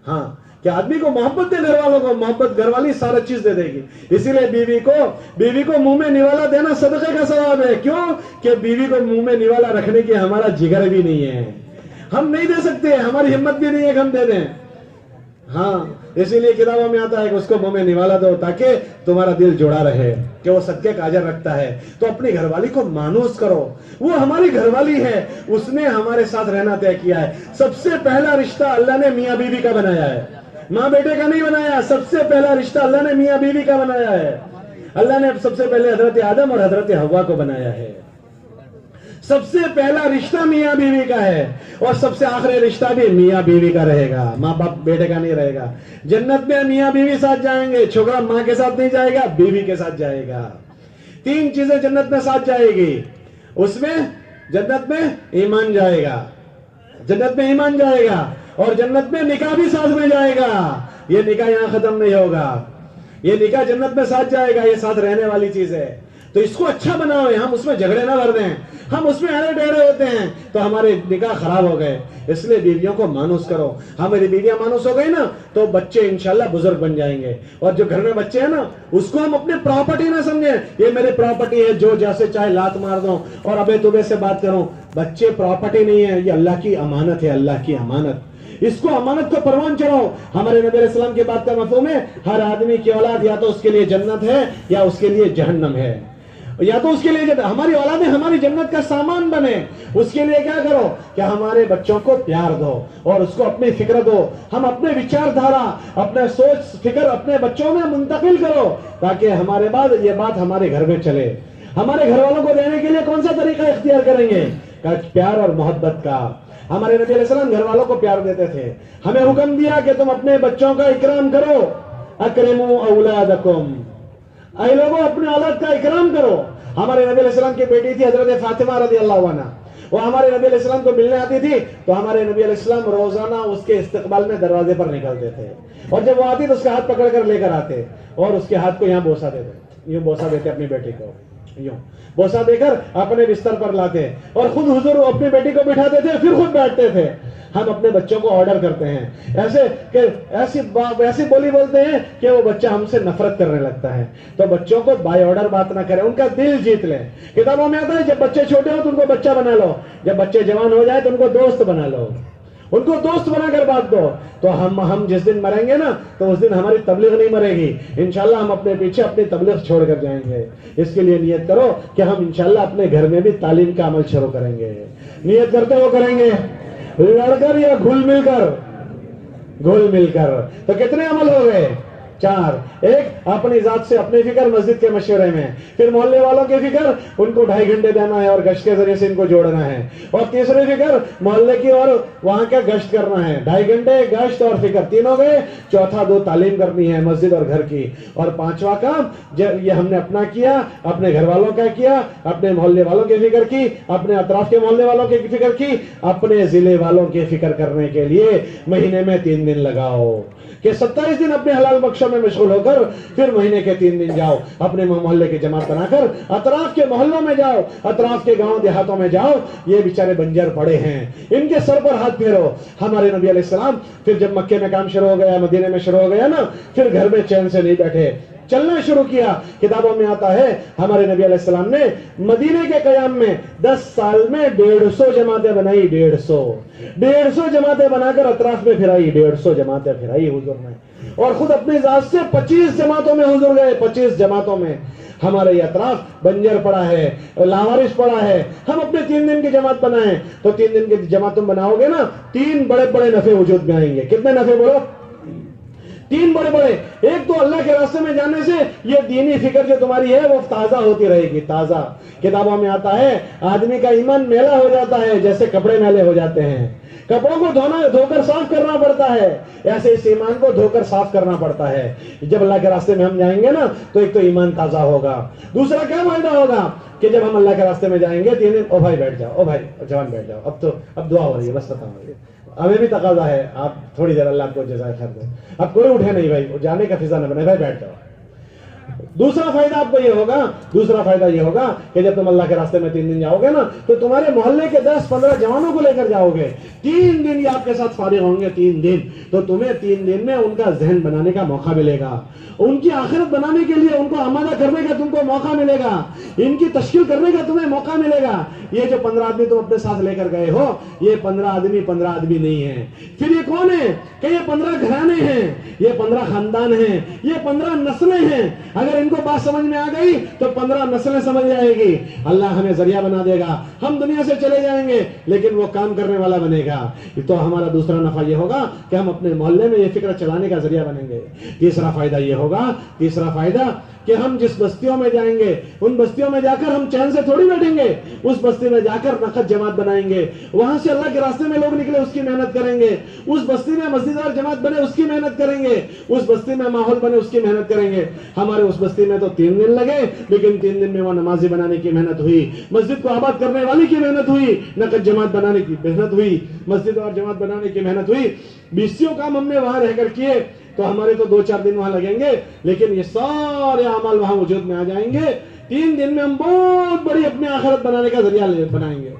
ہاں، کہ آدمی کو محبت دے، گھر والوں کو محبت، گھر والی سارا چیز دے دے گی. اسی لیے بیوی کو منہ میں نوالا دینا صدقے کا ثواب ہے. کیوں کہ بیوی کو منہ میں نوالا رکھنے کی ہمارا جگر بھی نہیں ہے، ہم نہیں دے سکتے، ہماری ہمت بھی نہیں ہے کہ ہم دے دیں. ہاں، اسی لیے کتابوں میں آتا ہے کہ اس کو منہ میں نوالا دو تاکہ تمہارا دل جڑا رہے، کہ وہ صدقے کا اجر رکھتا ہے. تو اپنی گھر والی کو مانوس کرو، وہ ہماری گھر والی ہے، اس نے ہمارے ساتھ رہنا طے کیا ہے. سب سے پہلا رشتہ اللہ نے میاں بیوی کا بنایا ہے، ماں بیٹے کا نہیں بنایا. سب سے پہلا رشتہ اللہ نے میاں بیوی کا بنایا ہے. اللہ نے سب سے پہلے حضرت آدم اور حضرت حوا کو بنایا ہے. سب سے پہلا رشتہ میاں بیوی کا ہے اور سب سے آخری رشتہ بھی میاں بیوی کا رہے گا, ماں باپ بیٹے کا نہیں رہے گا. جنت میں میاں بیوی ساتھ جائیں گے, چھوکرا ماں کے ساتھ نہیں جائے گا, بیوی کے ساتھ جائے گا. 3 چیزیں جنت میں ساتھ جائے گی. اس میں جنت میں ایمان جائے گا, جنت میں ایمان جائے گا, اور جنت میں نکاح بھی ساتھ میں جائے گا. یہ نکاح یہاں ختم نہیں ہوگا, یہ نکاح جنت میں ساتھ جائے گا, یہ ساتھ رہنے والی چیز ہے. تو اس کو اچھا بناؤ, ہم اس میں جھگڑے نہ کر دیں, ہم اس میں اڑے ٹیڑے ہوتے ہیں تو ہمارے نکاح خراب ہو گئے. اس لیے بیویوں کو مانوس کرو. ہماری بیویاں مانوس ہو گئی نا تو بچے انشاءاللہ بزرگ بن جائیں گے. اور جو گھر میں بچے ہیں نا اس کو ہم اپنے پراپرٹی نہ سمجھیں, یہ میری پراپرٹی ہے, جو جیسے چاہے لات مار دو اور ابے توبے سے بات کروں. بچے پراپرٹی نہیں ہے, یہ اللہ کی امانت ہے, اللہ کی امانت. اس کو امانت کو پروان چڑھاؤ. ہمارے نبی علیہ السلام کی بات کا مفہوم ہے ہر آدمی کی اولاد یا تو اس کے لیے جنت ہے یا اس کے لیے جہنم ہے, یا تو اس کے لیے ہماری اولادیں ہماری جنت کا سامان بنے. اس کے لیے کیا کرو کہ ہمارے بچوں کو پیار دو اور اس کو اپنی فکر دو. ہم اپنے وچار دھارا, اپنے سوچ فکر اپنے بچوں میں منتقل کرو تاکہ ہمارے بعد یہ بات ہمارے گھر میں چلے. ہمارے گھر والوں کو دینے کے لیے کون سا طریقہ اختیار کریں گے؟ پیار اور محبت کا. ہمارے نبی علیہ السلام گھر والوں کو پیار دیتے تھے. ہمیں حکم دیا کہ تم اپنے بچوں کا اکرام کرو. اکرموا اولادکم, اے لوگوں اپنے اولاد کا اکرام کرو. ہمارے نبی علیہ السلام کی بیٹی تھی حضرت فاطمہ رضی اللہ عنہ, وہ ہمارے نبی علیہ السلام کو ملنے آتی تھی تو ہمارے نبی علیہ السلام روزانہ اس کے استقبال میں دروازے پر نکلتے تھے, اور جب وہ آتی تو اس کا ہاتھ پکڑ کر لے کر آتے اور اس کے ہاتھ کو یہاں بوسا دیتے, یوں بوسا دیتے اپنی بیٹی کو, یوں بوسا دے کر اپنے بستر پر لاتے اور خود حضور اپنی بیٹی کو بٹھاتے تھے, پھر خود بیٹھتے تھے. ہم اپنے بچوں کو آرڈر کرتے ہیں ایسے کہ ایسی بولی بولتے ہیں کہ وہ بچہ ہم سے نفرت کرنے لگتا ہے. تو بچوں کو بائی آرڈر بات نہ کریں, ان کا دل جیت لیں. کتابوں میں آتا ہے جب بچے چھوٹے ہو تو ان کو بچہ بنا لو, جب بچے جوان ہو جائے تو ان کو دوست بنا لو, ان کو دوست بنا کر بات دو. تو ہم جس دن مریں گے نا تو اس دن ہماری تبلیغ نہیں مرے گی. انشاءاللہ ہم اپنے پیچھے اپنی تبلیغ چھوڑ کر جائیں گے. اس کے لیے نیت کرو کہ ہم انشاءاللہ اپنے گھر میں بھی تعلیم کا عمل شروع کریں گے. نیت کرتے ہو کریں گے, لڑ کر یا گھل مل کر؟ گھل مل کر. تو کتنے عمل ہو گئے؟ 4. ایک اپنی ذات سے اپنی فکر مسجد کے مشورے میں, پھر محلے والوں کی فکر, ان کو 2.5 گھنٹے دینا ہے اور گشت کے ذریعے سے ان کو جوڑنا ہے, اور تیسری فکر محلے کی اور وہاں کا گشت کرنا ہے. 2.5 گھنٹے گشت اور فکر 3 ہو گئے. چوتھا 2 تعلیم کرنی ہے مسجد اور گھر کی, اور 5واں کام یہ ہم نے اپنا کیا, اپنے گھر والوں کا کیا, اپنے محلے والوں کی فکر کی, اپنے اطراف کے محلے والوں کی فکر کی, اپنے ضلع والوں کی فکر کرنے کے لیے مہینے میں 3 دن لگاؤ کہ 27 دن اپنے حلال بخشوں میں مشغول ہو کر پھر مہینے کے 3 دن جاؤ اپنے محلے کی جماعت بنا کر اطراف کے محلوں میں جاؤ, اطراف کے گاؤں دیہاتوں میں جاؤ. یہ بیچارے بنجر پڑے ہیں, ان کے سر پر ہاتھ پھیرو. ہمارے نبی علیہ السلام پھر جب مکے میں کام شروع ہو گیا, مدینے میں شروع ہو گیا نا, پھر گھر میں چین سے نہیں بیٹھے, چلنا شروع کیا. کتابوں میں آتا ہے ہمارے نبی علیہ السلام نے مدینے کے قیام میں 10 سال میں 150 جماعتیں بنائی. 150 جماعتیں بنا کر اطراف میں پھرائی, 150 جماعتیں پھرائی حضور نے, اور خود اپنی ذات سے 25 جماعتوں میں حضور گئے. 25 جماعتوں میں ہمارے یہ اطراف بنجر پڑا ہے, لاوارث پڑا ہے. ہم اپنے 3 دن کی جماعت بنائیں تو 3 دن کی جماعت تم بناؤ گے نا, 3 بڑے بڑے نفع وجود میں آئیں گے. کتنے نفع بولو؟ 3 بڑے بڑے. ایک تو اللہ کے راستے میں جانے سے یہ دینی فکر جو تمہاری ہے وہ تازہ ہوتی رہے گی, تازہ. کتابوں میں آتا ہے آدمی کا ایمان میلا ہو جاتا ہے جیسے کپڑے میلے ہو جاتے ہیں. کپڑوں کو دھو کر صاف کرنا پڑتا ہے, ایسے اس ایمان کو دھو کر صاف کرنا پڑتا ہے. جب اللہ کے راستے میں ہم جائیں گے نا تو ایک تو ایمان تازہ ہوگا, دوسرا کیا فائدہ ہوگا کہ جب ہم اللہ کے راستے میں جائیں گے 3 دن, او بھائی بیٹھ جاؤ, او بھائی جوان بیٹھ جاؤ, اب دعا ہو رہی ہے, بس ختم ہو رہی ہے, ہمیں بھی تقاضا ہے, آپ تھوڑی دیر اللہ کو جزائے خیر دیں. اب کوئی اٹھے نہیں بھائی, جانے کا فضا نہ بنے, بھائی بیٹھ جاؤ. دوسرا فائدہ آپ کو یہ ہوگا کہ جب تم اللہ کے راستے میں 3 دن جاؤ گے نا تو تمہارے محلے کے 10-15 جوانوں کو لے کر جاؤ گے. 3 دن یہ آپ کے ساتھ فارغ ہوں گے, 3 دن, تو تمہیں 3 دن میں ان کا ذہن بنانے کا موقع ملے گا, ان کی آخرت بنانے کے لیے ان کو آمادہ کرنے کا تم کو موقع ملے گا, ان کی تشکیل کرنے کا تمہیں موقع ملے گا. یہ جو 15 آدمی تم اپنے ساتھ لے کر گئے ہو, یہ 15 آدمی نہیں ہیں. پھر یہ کون ہے کہ یہ 15 گھرانے ہیں, یہ 15 خاندان ہیں, یہ 15 نسلیں ہیں. اگر ان کو بات سمجھ میں آ گئی تو 15 نسلیں سمجھ جائے گی. اللہ ہمیں ذریعہ بنا دے گا, ہم دنیا سے چلے جائیں گے لیکن وہ کام کرنے والا بنے گا. تو ہمارا دوسرا نفع یہ ہوگا کہ ہم اپنے محلے میں یہ فکر چلانے کا ذریعہ بنیں گے. تیسرا فائدہ کہ ہم جس بستیوں میں جائیں گے ان بستیوں میں جا کر ہم چین سے تھوڑی بیٹھیں گے, اس بستی میں جا کر نقد جماعت بنائیں گے, وہاں سے اللہ کے راستے میں لوگ نکلے اس کی محنت کریں گے, اس بستی میں مسجد اور جماعت بنے اس کی محنت کریں گے, اس بستی میں ماحول بنے اس کی محنت کریں گے. ہمارے اس بستی میں تو 3 دن لگے, لیکن 3 دن میں وہ نمازی بنانے کی محنت ہوئی, مسجد کو آباد کرنے والی کی محنت ہوئی, نقد جماعت بنانے کی محنت ہوئی, مسجد اور جماعت بنانے کی محنت ہوئی. 20 کام ہم نے وہاں رہ کر کیے تو ہمارے تو 2-4 دن وہاں لگیں گے, لیکن یہ سارے اعمال وہاں وجود میں آ جائیں گے. 3 دن میں ہم بہت بڑی اپنی آخرت بنانے کا ذریعہ بنائیں گے.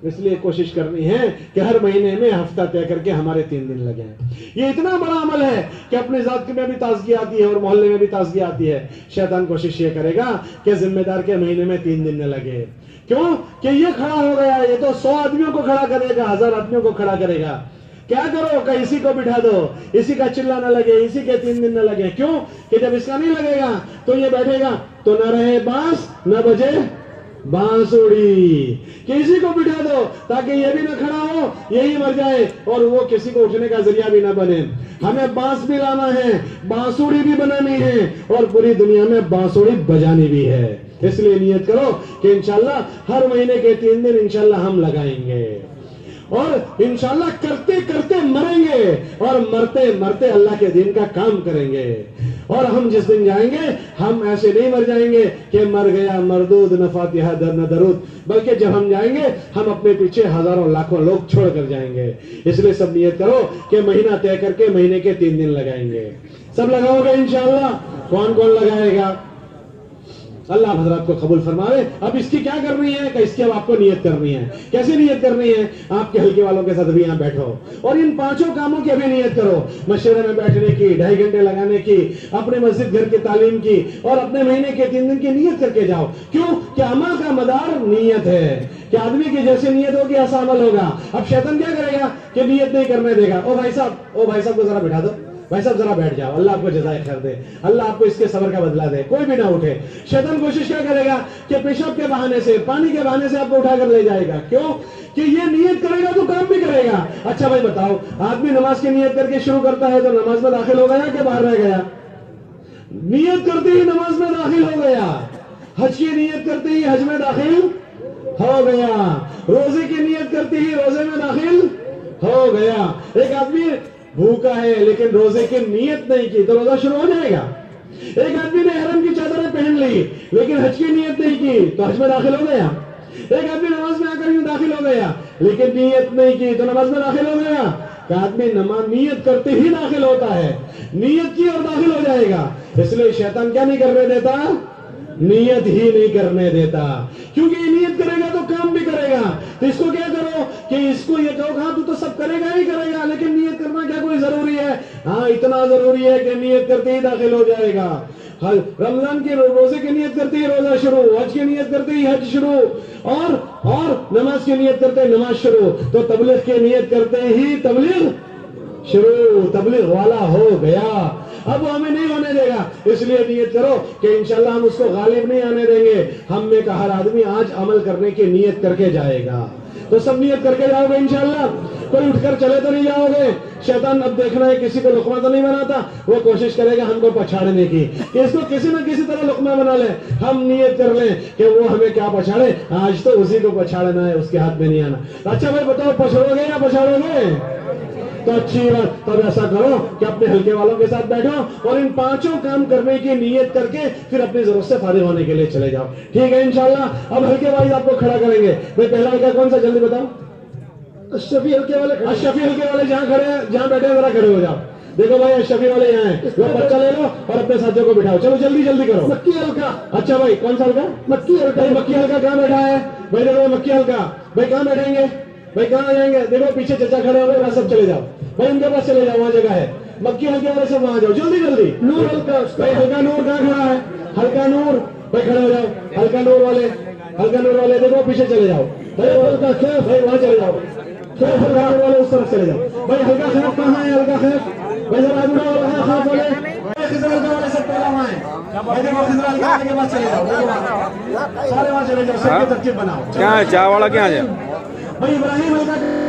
اس لیے کوشش کرنی ہے کہ ہر مہینے میں ہفتہ طے کر کے ہمارے 3 دن لگیں. یہ اتنا بڑا عمل ہے کہ اپنی ذات میں بھی تازگی آتی ہے اور محلے میں بھی تازگی آتی ہے. شیطان کوشش یہ کرے گا کہ ذمہ دار کے مہینے میں 3 دن نہ لگے. کیوں کہ یہ کھڑا ہو گیا, یہ تو 100 آدمیوں کو کھڑا کرے گا, 1000 آدمیوں کو کھڑا کرے گا. کیا کرو کہ اسی کو بٹھا دو, اسی کا چلا نہ لگے, اسی کے 3 دن نہ لگے. کیوں کہ جب اس کا نہیں لگے گا تو یہ بیٹھے گا تو نہ رہے بانس نہ بجے بانسوڑی. کہ اسی کو بٹھا دو تاکہ یہ بھی نہ کھڑا ہو, یہی مر جائے اور وہ کسی کو اٹھنے کا ذریعہ بھی نہ بنے. ہمیں بانس بھی لانا ہے, بانسوڑی بھی بنانی ہے اور پوری دنیا میں بانسوڑی بجانی بھی ہے. اس لیے نیت کرو کہ انشاءاللہ ہر مہینے کے 3 دن انشاءاللہ ہم لگائیں گے اور انشاءاللہ کرتے کرتے مریں گے اور مرتے مرتے اللہ کے دین کا کام کریں گے. اور ہم جس دن جائیں گے ہم ایسے نہیں مر جائیں گے کہ مر گیا مردود نہ فاتحہ نہ درود, بلکہ جب ہم جائیں گے ہم اپنے پیچھے ہزاروں لاکھوں لوگ چھوڑ کر جائیں گے. اس لیے سب نیت کرو کہ مہینہ طے کر کے مہینے کے 3 دن لگائیں گے. سب لگاؤ گے انشاءاللہ؟ کون کون لگائے گا؟ اللہ حضرات کو قبول فرمائے. اب اس کی کیا کرنی ہے کہ اس کی اب آپ کو نیت کرنی ہے. کیسے نیت کرنی ہے؟ آپ کے ہلکے والوں کے ساتھ بھی یہاں بیٹھو اور ان 5 کاموں کی ابھی نیت کرو. مشورے میں بیٹھنے کی, 2.5 گھنٹے لگانے کی, اپنے مسجد گھر کی تعلیم کی اور اپنے مہینے کے 3 دن کی نیت کر کے جاؤ. کیوں کہ عمل کا مدار نیت ہے کہ آدمی کی جیسے نیت ہوگی ایسا عمل ہوگا. اب شیطان کیا کرے گا کہ نیت نہیں کرنے دے گا. او بھائی صاحب کو ذرا بٹھا دو, بھائی صاحب ذرا بیٹھ جاؤ, اللہ آپ کو جزائے خیر دے, اللہ آپ کو اس کے صبر کا بدلہ دے. کوئی بھی نہ اٹھے. شیطان کوشش کیا کرے گا کہ پیشاب کے بہانے سے, پانی کے بہانے سے آپ کو اٹھا کر لے جائے گا. کیوں کہ یہ نیت کرے گا تو کام بھی کرے گا. اچھا بھائی بتاؤ, آدمی نماز کی نیت کر کے شروع کرتا ہے تو نماز میں داخل ہو گیا کہ باہر رہ گیا؟ نیت کرتے ہی نماز میں داخل ہو گیا. حج کی نیت کرتے ہی حج میں داخل ہو گیا. روزے کی نیت کرتے ہی روزے میں داخل ہو گیا. ایک آدمی بھوکا ہے لیکن روزے کی نیت نہیں کی تو روزہ شروع ہو جائے گا. ایک آدمی نے احرام کی چادریں پہن لی لیکن حج کی نیت نہیں کی تو حج میں داخل ہو گیا. ایک آدمی نماز میں آ کر یوں داخل ہو گیا لیکن نیت نہیں کی تو نماز میں داخل ہو گیا. کہ آدمی نماز نیت کرتے ہی داخل ہوتا ہے, نیت کی اور داخل ہو جائے گا. اس لیے شیطان کیا نہیں کرنے دیتا؟ نیت ہی نہیں کرنے دیتا. کیونکہ یہ نیت کرے گا تو کام بھی کرے گا. تو اس کو کیا کرو کہ اس کو یہ کہو ہاں تو سب کرے گا ہی کرے گا, لیکن نیت کرنا کیا کوئی ضروری ہے؟ ہاں اتنا ضروری ہے کہ نیت کرتے ہی داخل ہو جائے گا. رمضان کے روزے کی نیت کرتے ہی روزہ شروع, حج کی نیت کرتے ہی حج شروع اور نماز کی نیت کرتے ہی نماز شروع. تو تبلیغ کی نیت کرتے ہی تبلیغ شروع, تبلیغ والا ہو گیا. اب وہ ہمیں نہیں ہونے دے گا. اس لیے نیت کرو کہ انشاءاللہ ہم اس کو غالب نہیں آنے دیں گے. ہم میں کا ہر آدمی آج عمل کرنے کی نیت کر کے جائے گا. تو سب نیت کر کے جاؤ گے انشاءاللہ. کوئی اٹھ کر چلے تو نہیں جاؤ گے. شیطان اب دیکھنا ہے کسی کو لقمہ تو نہیں بناتا, وہ کوشش کرے گا ہم کو پچھاڑنے کی کہ اس کو کسی نہ کسی طرح لقمہ بنا لے. ہم نیت کر لیں کہ وہ ہمیں کیا پچھاڑے, آج تو اسی کو پچھاڑنا ہے, اس کے ہاتھ میں نہیں آنا. اچھا بھائی بتاؤ, پچھاڑو گے یا پچھاڑو گے؟ تو اچھی بات. تب ایسا کرو کہ اپنے ہلکے والوں کے ساتھ بیٹھو اور ان 5 کام کرنے کی نیت کر کے پھر اپنی ضرورت سے فارغ ہونے کے لیے چلے جاؤ. ٹھیک ہے انشاءاللہ. اب ہلکے بھائی آپ کو کھڑا کریں گے. بھائی پہلا ہلکا کون سا جلدی بتاؤ؟ اشرفی ہلکے والے. اشرفی ہلکے والے جہاں کھڑے ہیں, جہاں بیٹھے ذرا کھڑے ہو جاؤ. دیکھو بھائی اشرفی والے یہاں ہیں, وہ بچہ لے لو اور اپنے ساتھیوں کو بٹھاؤ. چلو جلدی جلدی کرو. مکی ہلکا. اچھا بھائی کون سا ہلکا؟ مکی ہلکا. مکی ہلکا کہاں بیٹھا ہے بھائی؟ دیکھو مکی ہلکا. بھائی کہاں بیٹھیں گے؟ بھائی کہاں جائیں گے؟ دیکھو پیچھے چچا کھڑے ہو گئے, وہاں سب چلے جاؤ. بھائی ان کے پاس چلے جاؤ, وہاں جگہ ہے. مکی ہلکے والے سب وہاں جاؤ جلدی جلدی. نور ہلکا. بھائی ہلکا نور کہاں کھڑا ہے؟ ہلکا نور. بھائی کھڑے ہو جاؤ. ہلکا نور والے, ہلکا نور والے دیکھو پیچھے چلے جاؤ. بھائی ہلکا خیف, بھائی وہاں چلے جاؤ. خیف ہلکا نور والے اس طرف چلے جاؤ. بھائی ہلکا خیف کہاں ہے؟ ہلکا خیف. بھائی ذرا آدمی خیف والے, خضر ہلکا والے سب پہلا وہاں ہیں. بھائی دیکھو خضر ہلکا والے کے پاس چلے جاؤ. سارے وہاں چلے جاؤ, سب کی ترتیب بناؤ. کیا ہے چائے والا کیا ہے؟ بھائی ابراہیم ہلکا